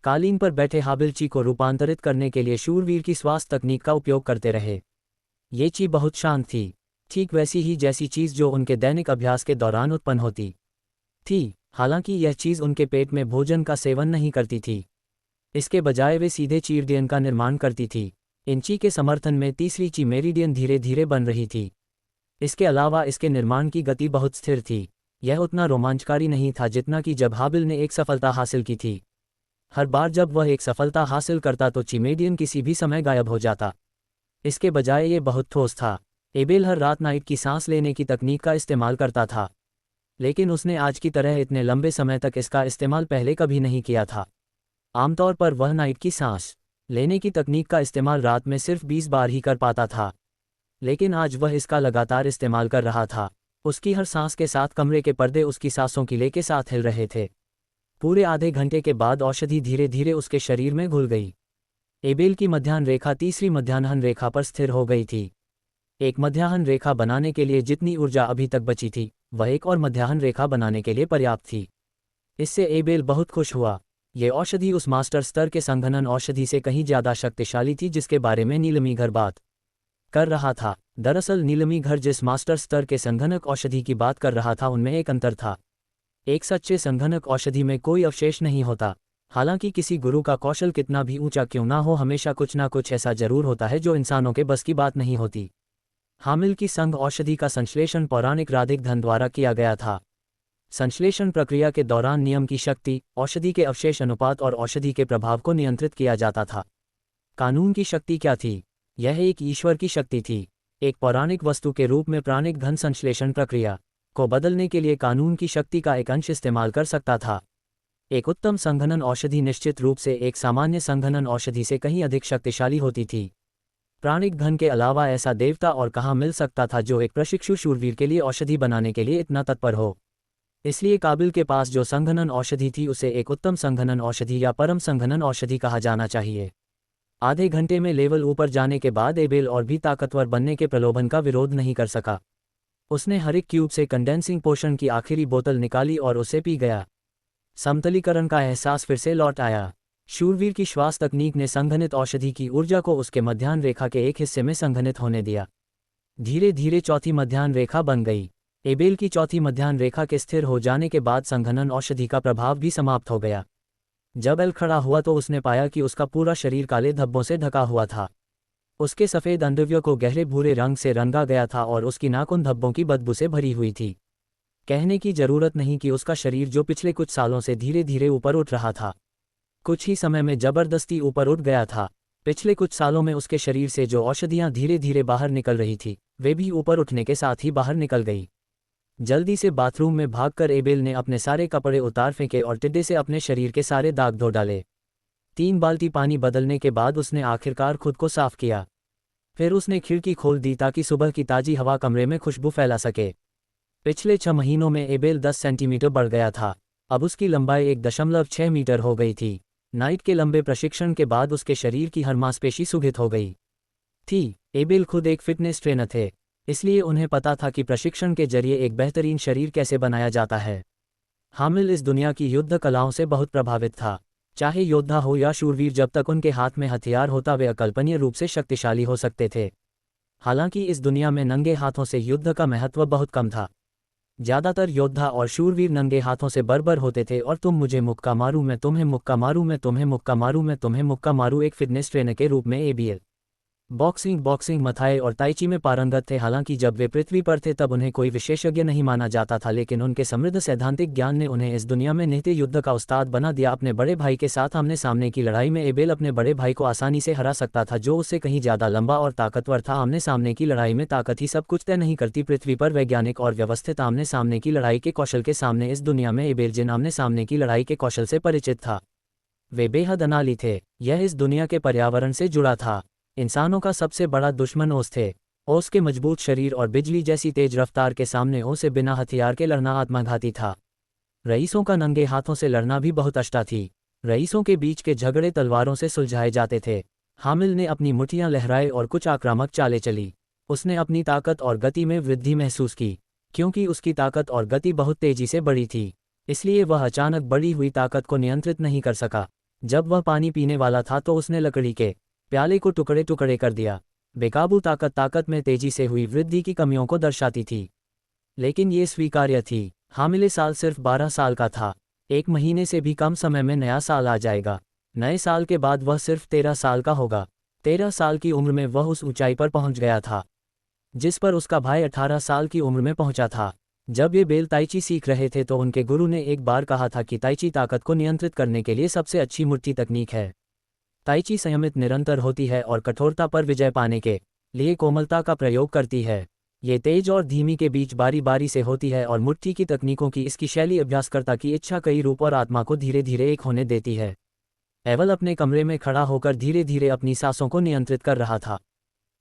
कालीन पर बैठे हाबिल ची को रूपांतरित करने के लिए शूरवीर की श्वास तकनीक का उपयोग करते रहे। ये ची बहुत शांत थी, ठीक वैसी ही जैसी चीज़ जो उनके दैनिक अभ्यास के दौरान उत्पन्न होती थी। हालांकि यह चीज़ उनके पेट में भोजन का सेवन नहीं करती थी। इसके बजाय वे सीधे चीरडियन का निर्माण करती थी। इन ची के समर्थन में तीसरी ची मेरिडियन धीरे धीरे बन रही थी। इसके अलावा इसके निर्माण की गति बहुत स्थिर थी। यह उतना रोमांचकारी नहीं था जितना कि जब हाबिल ने एक सफलता हासिल की थी। हर बार जब वह एक सफलता हासिल करता तो चिमेडियन किसी भी समय गायब हो जाता। इसके बजाय ये बहुत ठोस था। एबेल हर रात नाइट की सांस लेने की तकनीक का इस्तेमाल करता था, लेकिन उसने आज की तरह इतने लंबे समय तक इसका इस्तेमाल पहले कभी नहीं किया था। आमतौर पर वह नाइट की सांस लेने की तकनीक का इस्तेमाल रात में सिर्फ 20 बार ही कर पाता था, लेकिन आज वह इसका लगातार इस्तेमाल कर रहा था। उसकी हर सांस के साथ कमरे के पर्दे उसकी सांसों की ले के साथ हिल रहे थे। पूरे आधे घंटे के बाद औषधि धीरे धीरे उसके शरीर में घुल गई। एबेल की मध्याह्न रेखा तीसरी मध्याह्न रेखा पर स्थिर हो गई थी। एक मध्याह्न रेखा बनाने के लिए जितनी ऊर्जा अभी तक बची थी वह एक और मध्याह्न रेखा बनाने के लिए पर्याप्त थी। इससे एबेल बहुत खुश हुआ। ये औषधि उस मास्टर स्तर के संघनन औषधि से कहीं ज़्यादा शक्तिशाली थी जिसके बारे में नीलमी घर बात कर रहा था। दरअसल नीलमी घर जिस मास्टर स्तर के संघनक औषधि की बात कर रहा था उनमें एक अंतर था। एक सच्चे संघनक औषधि में कोई अवशेष नहीं होता। हालांकि किसी गुरु का कौशल कितना भी ऊंचा क्यों ना हो, हमेशा कुछ ना कुछ ऐसा जरूर होता है जो इंसानों के बस की बात नहीं होती। हामिल की संघ औषधि का संश्लेषण पौराणिक राधिक धन द्वारा किया गया था। संश्लेषण प्रक्रिया के दौरान नियम की शक्ति, औषधि के अवशेष अनुपात और औषधि के प्रभाव को नियंत्रित किया जाता था। कानून की शक्ति क्या थी? यह एक ईश्वर की शक्ति थी। एक पौराणिक वस्तु के रूप में प्राणिक धन संश्लेषण प्रक्रिया को बदलने के लिए कानून की शक्ति का एक अंश इस्तेमाल कर सकता था। एक उत्तम संघनन औषधि निश्चित रूप से एक सामान्य संघनन औषधि से कहीं अधिक शक्तिशाली होती थी। प्राणिक धन के अलावा ऐसा देवता और कहाँ मिल सकता था जो एक प्रशिक्षु शूरवीर के लिए औषधि बनाने के लिए इतना तत्पर हो। इसलिए काबिल के पास जो संघनन औषधि थी उसे एक उत्तम संघनन औषधि या परम संघनन औषधि कहा जाना चाहिए। आधे घंटे में लेवल ऊपर जाने के बाद एबेल और भी ताकतवर बनने के प्रलोभन का विरोध नहीं कर सका। उसने हर एक क्यूब से कंडेंसिंग पोशन की आखिरी बोतल निकाली और उसे पी गया। समतलीकरण का एहसास फिर से लौट आया। शूरवीर की श्वास तकनीक ने संघनित औषधि की ऊर्जा को उसके मध्याह्न रेखा के एक हिस्से में संघनित होने दिया। धीरे धीरे चौथी मध्याह्न रेखा बन गई। एबेल की चौथी मध्याह्न रेखा के स्थिर हो जाने के बाद संघनन औषधि का प्रभाव भी समाप्त हो गया। जब एल खड़ा हुआ तो उसने पाया कि उसका पूरा शरीर काले धब्बों से ढका हुआ था। उसके सफ़ेद अंडरवियर को गहरे भूरे रंग से रंगा गया था और उसकी नाक उन धब्बों की बदबू से भरी हुई थी। कहने की जरूरत नहीं कि उसका शरीर जो पिछले कुछ सालों से धीरे धीरे ऊपर उठ रहा था, कुछ ही समय में जबरदस्ती ऊपर उठ गया था। पिछले कुछ सालों में उसके शरीर से जो औषधियां धीरे धीरे बाहर निकल रही थी, वे भी ऊपर उठने के साथ ही बाहर निकल गई। जल्दी से बाथरूम में भागकर एबेल ने अपने सारे कपड़े उतार फेंके और टिड्डे से अपने शरीर के सारे दाग धो डाले। 3 बाल्टी पानी बदलने के बाद उसने आखिरकार खुद को साफ किया। फिर उसने खिड़की खोल दी ताकि सुबह की ताज़ी हवा कमरे में खुशबू फैला सके। पिछले 6 महीनों में एबेल 10 सेंटीमीटर बढ़ गया था। अब उसकी लंबाई 1.6 मीटर हो गई थी। नाइट के लंबे प्रशिक्षण के बाद उसके शरीर की हर मांसपेशी सुगठित हो गई थी। एबेल खुद एक फिटनेस ट्रेनर थे, इसलिए उन्हें पता था कि प्रशिक्षण के जरिए एक बेहतरीन शरीर कैसे बनाया जाता है। हामिल इस दुनिया की युद्ध कलाओं से बहुत प्रभावित था। चाहे योद्धा हो या शूरवीर, जब तक उनके हाथ में हथियार होता वे अकल्पनीय रूप से शक्तिशाली हो सकते थे। हालांकि इस दुनिया में नंगे हाथों से युद्ध का महत्व बहुत कम था। ज़्यादातर योद्धा और शूरवीर नंगे हाथों से बर्बर होते थे और तुम मुझे मुक्का मारूं, मैं तुम्हें मुक्का मारूं, मैं तुम्हें मुक्का मारूं, मैं तुम्हें मुक्का मारूं। एक फिटनेस ट्रेनर के रूप में एबीएल बॉक्सिंग, मथाई और ताइची में पारंगत थे। हालांकि जब वे पृथ्वी पर थे तब उन्हें कोई विशेषज्ञ नहीं माना जाता था, लेकिन उनके समृद्ध सैद्धांतिक ज्ञान ने उन्हें इस दुनिया में नित्य युद्ध का उस्ताद बना दिया। अपने बड़े भाई के साथ आमने सामने की लड़ाई में एबेल अपने बड़े भाई को आसानी से हरा सकता था, जो उससे कहीं ज़्यादा लंबा और ताकतवर था। आमने सामने की लड़ाई में ताकत ही सब कुछ तय नहीं करती। पृथ्वी पर वैज्ञानिक और व्यवस्थित आमने सामने की लड़ाई के कौशल के सामने इस दुनिया में एबेल जिन आमने सामने की लड़ाई के कौशल से परिचित था, वे बेहद अनाली थे। यह इस दुनिया के पर्यावरण से जुड़ा था। इंसानों का सबसे बड़ा दुश्मन ओस थे। ओस के मजबूत शरीर और बिजली जैसी तेज रफ्तार के सामने ओस से बिना हथियार के लड़ना आत्मघाती था। रईसों का नंगे हाथों से लड़ना भी बहुत अष्टा थी। रईसों के बीच के झगड़े तलवारों से सुलझाए जाते थे। हामिल ने अपनी मुठ्ठियां लहराए और कुछ आक्रामक चालें चली। उसने अपनी ताकत और गति में वृद्धि महसूस की। क्योंकि उसकी ताकत और गति बहुत तेजी से बढ़ी थी, इसलिए वह अचानक बढ़ी हुई ताकत को नियंत्रित नहीं कर सका। जब वह पानी पीने वाला था तो उसने लकड़ी के प्याले को टुकड़े टुकड़े कर दिया। बेकाबू ताकत में तेजी से हुई वृद्धि की कमियों को दर्शाती थी, लेकिन ये स्वीकार्य थी। हामिले साल सिर्फ 12 साल का था। 1 महीने से भी कम समय में नया साल आ जाएगा। नए साल के बाद वह सिर्फ 13 साल का होगा। 13 साल की उम्र में वह उस ऊंचाई पर पहुंच गया था जिस पर उसका भाई 18 साल की उम्र में पहुंचा था। जब ये बेल ताइची सीख रहे थे तो उनके गुरु ने एक बार कहा था कि ताइची ताकत को नियंत्रित करने के लिए सबसे अच्छी मुट्ठी तकनीक है। ताइची संयमित निरंतर होती है और कठोरता पर विजय पाने के लिए कोमलता का प्रयोग करती है। ये तेज और धीमी के बीच बारी बारी से होती है और मुट्ठी की तकनीकों की इसकी शैली अभ्यासकर्ता की इच्छा, कई रूप और आत्मा को धीरे धीरे एक होने देती है। एवल अपने कमरे में खड़ा होकर धीरे धीरे अपनी सांसों को नियंत्रित कर रहा था।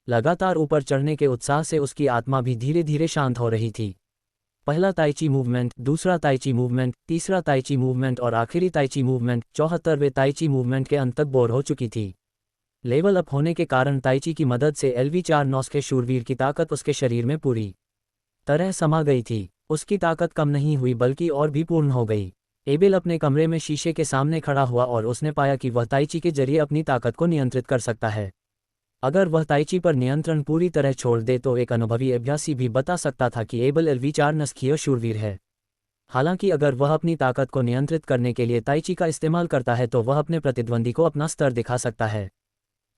लगातार ऊपर चढ़ने के उत्साह से उसकी आत्मा भी धीरे धीरे शांत हो रही थी। पहला ताइची मूवमेंट, दूसरा ताइची मूवमेंट, तीसरा ताइची मूवमेंट और आखिरी ताइची मूवमेंट, 74वें ताइची मूवमेंट के अंत तक बोर हो चुकी थी। लेवल अप होने के कारण ताइची की मदद से LV-49 के शूरवीर की ताकत उसके शरीर में पूरी तरह समा गई थी। उसकी ताकत कम नहीं हुई बल्कि और भी पूर्ण हो गई। एबेल अपने कमरे में शीशे के सामने खड़ा हुआ और उसने पाया कि वह ताइची के जरिए अपनी ताकत को नियंत्रित कर सकता है। अगर वह ताइची पर नियंत्रण पूरी तरह छोड़ दे तो एक अनुभवी अभ्यासी भी बता सकता था कि एबेल LV-4 नस्खीय शूरवीर है। हालांकि अगर वह अपनी ताकत को नियंत्रित करने के लिए ताइची का इस्तेमाल करता है तो वह अपने प्रतिद्वंदी को अपना स्तर दिखा सकता है।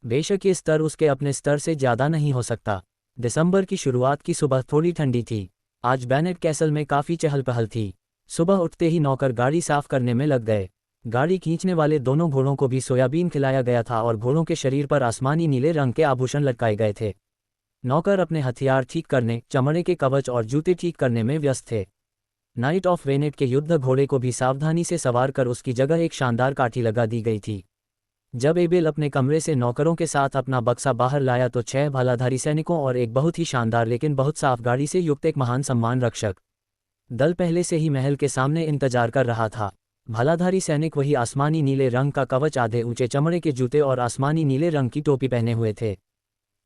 बेशक ये स्तर उसके अपने स्तर से ज़्यादा नहीं हो सकता। दिसंबर की शुरुआत की सुबह थोड़ी ठंडी थी। आज बैनेट कैसल में काफ़ी चहल पहल थी। सुबह उठते ही नौकर गाड़ी साफ करने में लग गए। गाड़ी खींचने वाले दोनों घोड़ों को भी सोयाबीन खिलाया गया था और घोड़ों के शरीर पर आसमानी नीले रंग के आभूषण लटकाए गए थे। नौकर अपने हथियार ठीक करने, चमड़े के कवच और जूते ठीक करने में व्यस्त थे। नाइट ऑफ वेनेट के युद्ध घोड़े को भी सावधानी से सवार कर उसकी जगह एक शानदार काठी लगा दी गई थी। जब एबेल अपने कमरे से नौकरों के साथ अपना बक्सा बाहर लाया तो 6 भालाधारी सैनिकों और एक बहुत ही शानदार लेकिन बहुत साफ गाड़ी से युक्त एक महान सम्मान रक्षक दल पहले से ही महल के सामने इंतजार कर रहा था। भालाधारी सैनिक वही आसमानी नीले रंग का कवच, आधे ऊंचे चमड़े के जूते और आसमानी नीले रंग की टोपी पहने हुए थे।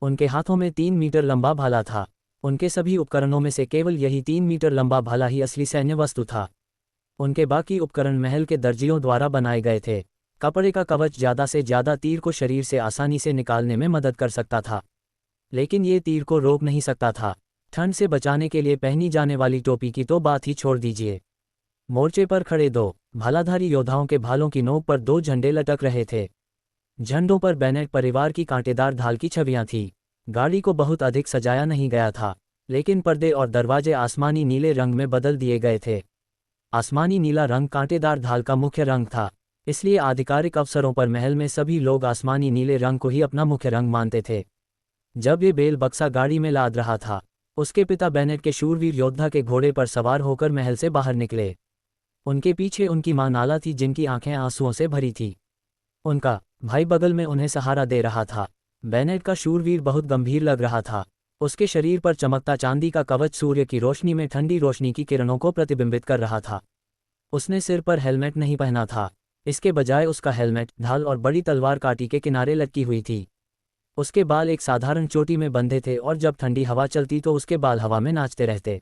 उनके हाथों में 3 मीटर लंबा भाला था। उनके सभी उपकरणों में से केवल यही 3 मीटर लंबा भाला ही असली सैन्य वस्तु था। उनके बाकी उपकरण महल के दर्जियों द्वारा बनाए गए थे। कपड़े का कवच ज़्यादा से ज़्यादा तीर को शरीर से आसानी से निकालने में मदद कर सकता था, लेकिन ये तीर को रोक नहीं सकता था। ठंड से बचाने के लिए पहनी जाने वाली टोपी की तो बात ही छोड़ दीजिए। मोर्चे पर खड़े 2 भालाधारी योद्धाओं के भालों की नोक पर 2 झंडे लटक रहे थे। झंडों पर बैनेट परिवार की कांटेदार ढाल की छवियां थीं। गाड़ी को बहुत अधिक सजाया नहीं गया था, लेकिन पर्दे और दरवाजे आसमानी नीले रंग में बदल दिए गए थे। आसमानी नीला रंग कांटेदार ढाल का मुख्य रंग था, इसलिए आधिकारिक अवसरों पर महल में सभी लोग आसमानी नीले रंग को ही अपना मुख्य रंग मानते थे। जब ये बेल बक्सा गाड़ी में लाद रहा था, उसके पिता बेनेट के शूरवीर योद्धा के घोड़े पर सवार होकर महल से बाहर निकले। उनके पीछे उनकी मां नाला थी, जिनकी आंखें आंसुओं से भरी थी। उनका भाई बगल में उन्हें सहारा दे रहा था। बेनेट का शूरवीर बहुत गंभीर लग रहा था। उसके शरीर पर चमकता चांदी का कवच सूर्य की रोशनी में ठंडी रोशनी की किरणों को प्रतिबिंबित कर रहा था। उसने सिर पर हेलमेट नहीं पहना था, इसके बजाय उसका हेलमेट ढाल और बड़ी तलवार काटी के किनारे लटकी हुई थी। उसके बाल एक साधारण चोटी में बंधे थे और जब ठंडी हवा चलती तो उसके बाल हवा में नाचते रहते।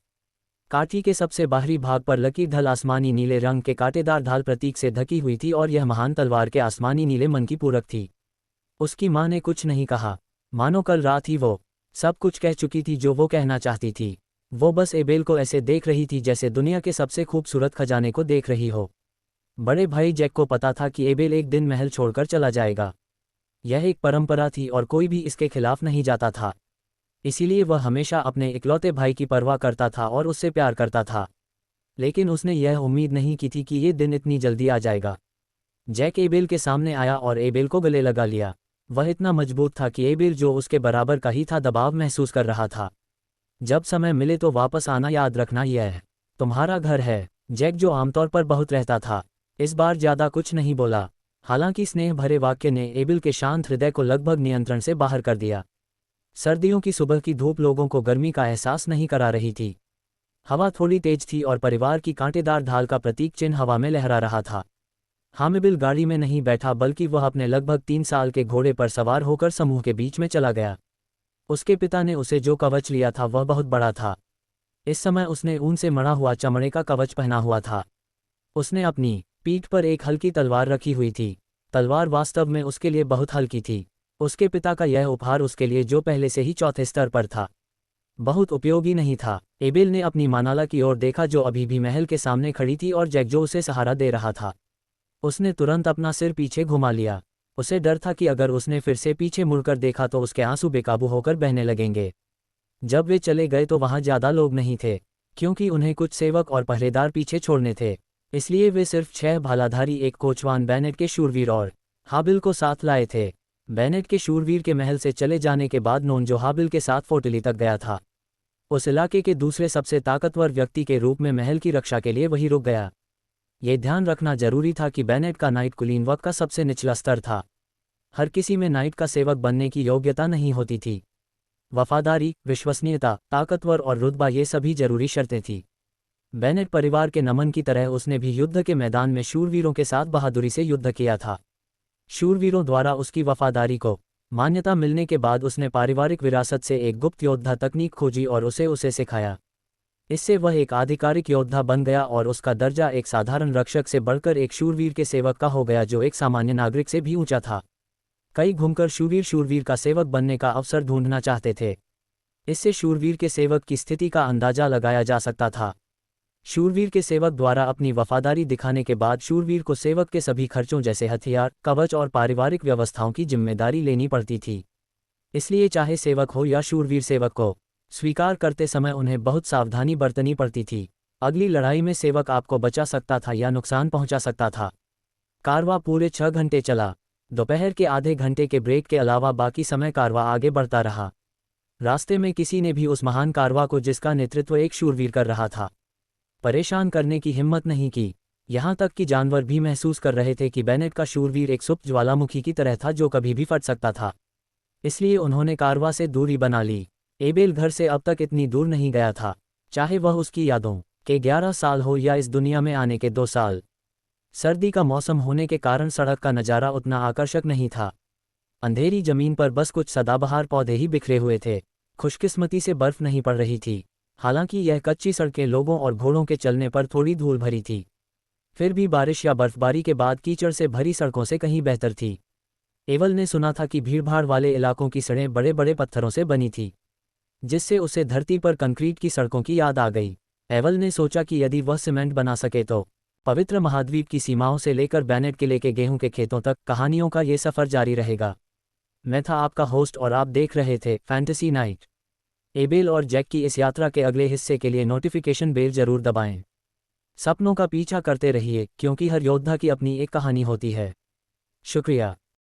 काठी के सबसे बाहरी भाग पर लकीर ढल आसमानी नीले रंग के कांटेदार ढाल प्रतीक से ढकी हुई थी और यह महान तलवार के आसमानी नीले मन की पूरक थी। उसकी मां ने कुछ नहीं कहा, मानो कल रात ही वो सब कुछ कह चुकी थी जो वो कहना चाहती थी। वो बस एबेल को ऐसे देख रही थी जैसे दुनिया के सबसे खूबसूरत खजाने को देख रही हो। बड़े भाई जैक को पता था कि एबेल एक दिन महल छोड़कर चला जाएगा। यह एक परंपरा थी और कोई भी इसके खिलाफ नहीं जाता था। इसीलिए वह हमेशा अपने इकलौते भाई की परवाह करता था और उससे प्यार करता था। लेकिन उसने यह उम्मीद नहीं की थी कि ये दिन इतनी जल्दी आ जाएगा। जैक एबेल के सामने आया और एबेल को गले लगा लिया। वह इतना मजबूत था कि एबेल, जो उसके बराबर का ही था, दबाव महसूस कर रहा था। जब समय मिले तो वापस आना, याद रखना, यह तुम्हारा घर है। जैक, जो आमतौर पर बहुत रहता था, इस बार ज्यादा कुछ नहीं बोला। हालांकि स्नेह भरे वाक्य ने एबेल के शांत हृदय को लगभग नियंत्रण से बाहर कर दिया। सर्दियों की सुबह की धूप लोगों को गर्मी का एहसास नहीं करा रही थी। हवा थोड़ी तेज थी और परिवार की कांटेदार ढाल का प्रतीक चिन्ह हवा में लहरा रहा था। हामिबिल गाड़ी में नहीं बैठा, बल्कि वह अपने लगभग 3 साल के घोड़े पर सवार होकर समूह के बीच में चला गया। उसके पिता ने उसे जो कवच लिया था वह बहुत बड़ा था। इस समय उसने ऊन से मढ़ा हुआ चमड़े का कवच पहना हुआ था। उसने अपनी पीठ पर एक हल्की तलवार रखी हुई थी। तलवार वास्तव में उसके लिए बहुत हल्की थी। उसके पिता का यह उपहार उसके लिए, जो पहले से ही चौथे स्तर पर था, बहुत उपयोगी नहीं था। एबेल ने अपनी मानाला की ओर देखा, जो अभी भी महल के सामने खड़ी थी, और जैक, जो उसे सहारा दे रहा था। उसने तुरंत अपना सिर पीछे घुमा लिया। उसे डर था कि अगर उसने फिर से पीछे मुड़कर देखा तो उसके आंसू बेकाबू होकर बहने लगेंगे। जब वे चले गए तो वहां ज्यादा लोग नहीं थे, क्योंकि उन्हें कुछ सेवक और पहरेदार पीछे छोड़ने थे। इसलिए वे सिर्फ 6 भालाधारी, एक कोचवान, बेनेट के शूरवीर और हाबिल को साथ लाए थे। बेनेट के शूरवीर के महल से चले जाने के बाद नोन, जो हाबिल के साथ फोर्टली तक गया था, उस इलाके के दूसरे सबसे ताकतवर व्यक्ति के रूप में महल की रक्षा के लिए वही रुक गया। ये ध्यान रखना जरूरी था कि बेनेट का नाइट कुलीन वर्ग का सबसे निचला स्तर था। हर किसी में नाइट का सेवक बनने की योग्यता नहीं होती थी। वफादारी, विश्वसनीयता, ताकतवर और रुतबा, ये सभी जरूरी शर्तें थीं। बेनेट परिवार के नमन की तरह उसने भी युद्ध के मैदान में शूरवीरों के साथ बहादुरी से युद्ध किया था। शूरवीरों द्वारा उसकी वफादारी को मान्यता मिलने के बाद उसने पारिवारिक विरासत से एक गुप्त योद्धा तकनीक खोजी और उसे सिखाया। इससे वह एक आधिकारिक योद्धा बन गया और उसका दर्जा एक साधारण रक्षक से बढ़कर एक शूरवीर के सेवक का हो गया, जो एक सामान्य नागरिक से भी ऊंचा था। कई घूमकर शूरवीर का सेवक बनने का अवसर ढूंढना चाहते थे। इससे शूरवीर के सेवक की स्थिति का अंदाजा लगाया जा सकता था। शूरवीर के सेवक द्वारा अपनी वफादारी दिखाने के बाद शूरवीर को सेवक के सभी खर्चों, जैसे हथियार, कवच और पारिवारिक व्यवस्थाओं की जिम्मेदारी लेनी पड़ती थी। इसलिए चाहे सेवक हो या शूरवीर, सेवक को स्वीकार करते समय उन्हें बहुत सावधानी बरतनी पड़ती थी। अगली लड़ाई में सेवक आपको बचा सकता था या नुकसान पहुंचा सकता था। कारवां पूरे 6 घंटे चला। दोपहर के आधे घंटे के ब्रेक के अलावा बाकी समय कारवां आगे बढ़ता रहा। रास्ते में किसी ने भी उस महान कारवां को, जिसका नेतृत्व एक शूरवीर कर रहा था, परेशान करने की हिम्मत नहीं की। यहाँ तक कि जानवर भी महसूस कर रहे थे कि बेनेट का शूरवीर एक सुप्त ज्वालामुखी की तरह था, जो कभी भी फट सकता था। इसलिए उन्होंने कारवां से दूरी बना ली। एबेल घर से अब तक इतनी दूर नहीं गया था, चाहे वह उसकी यादों के 11 साल हो या इस दुनिया में आने के 2 साल। सर्दी का मौसम होने के कारण सड़क का नज़ारा उतना आकर्षक नहीं था। अंधेरी जमीन पर बस कुछ सदाबहार पौधे ही बिखरे हुए थे। खुशकिस्मती से बर्फ नहीं पड़ रही थी। हालांकि यह कच्ची सड़कें लोगों और घोड़ों के चलने पर थोड़ी धूल भरी थी, फिर भी बारिश या बर्फबारी के बाद कीचड़ से भरी सड़कों से कहीं बेहतर थी। एवल ने सुना था कि भीड़भाड़ वाले इलाकों की सड़कें बड़े बड़े पत्थरों से बनी थी, जिससे उसे धरती पर कंक्रीट की सड़कों की याद आ गई। एवल ने सोचा कि यदि वह सीमेंट बना सके तो पवित्र महाद्वीप की सीमाओं से लेकर बेनेट किले के गेहूं के खेतों तक कहानियों का ये सफ़र जारी रहेगा। मैं था आपका होस्ट और आप देख रहे थे फैंटेसी नाइट। एबेल और जैक की इस यात्रा के अगले हिस्से के लिए नोटिफिकेशन बेल जरूर दबाएं। सपनों का पीछा करते रहिए, क्योंकि हर योद्धा की अपनी एक कहानी होती है। शुक्रिया।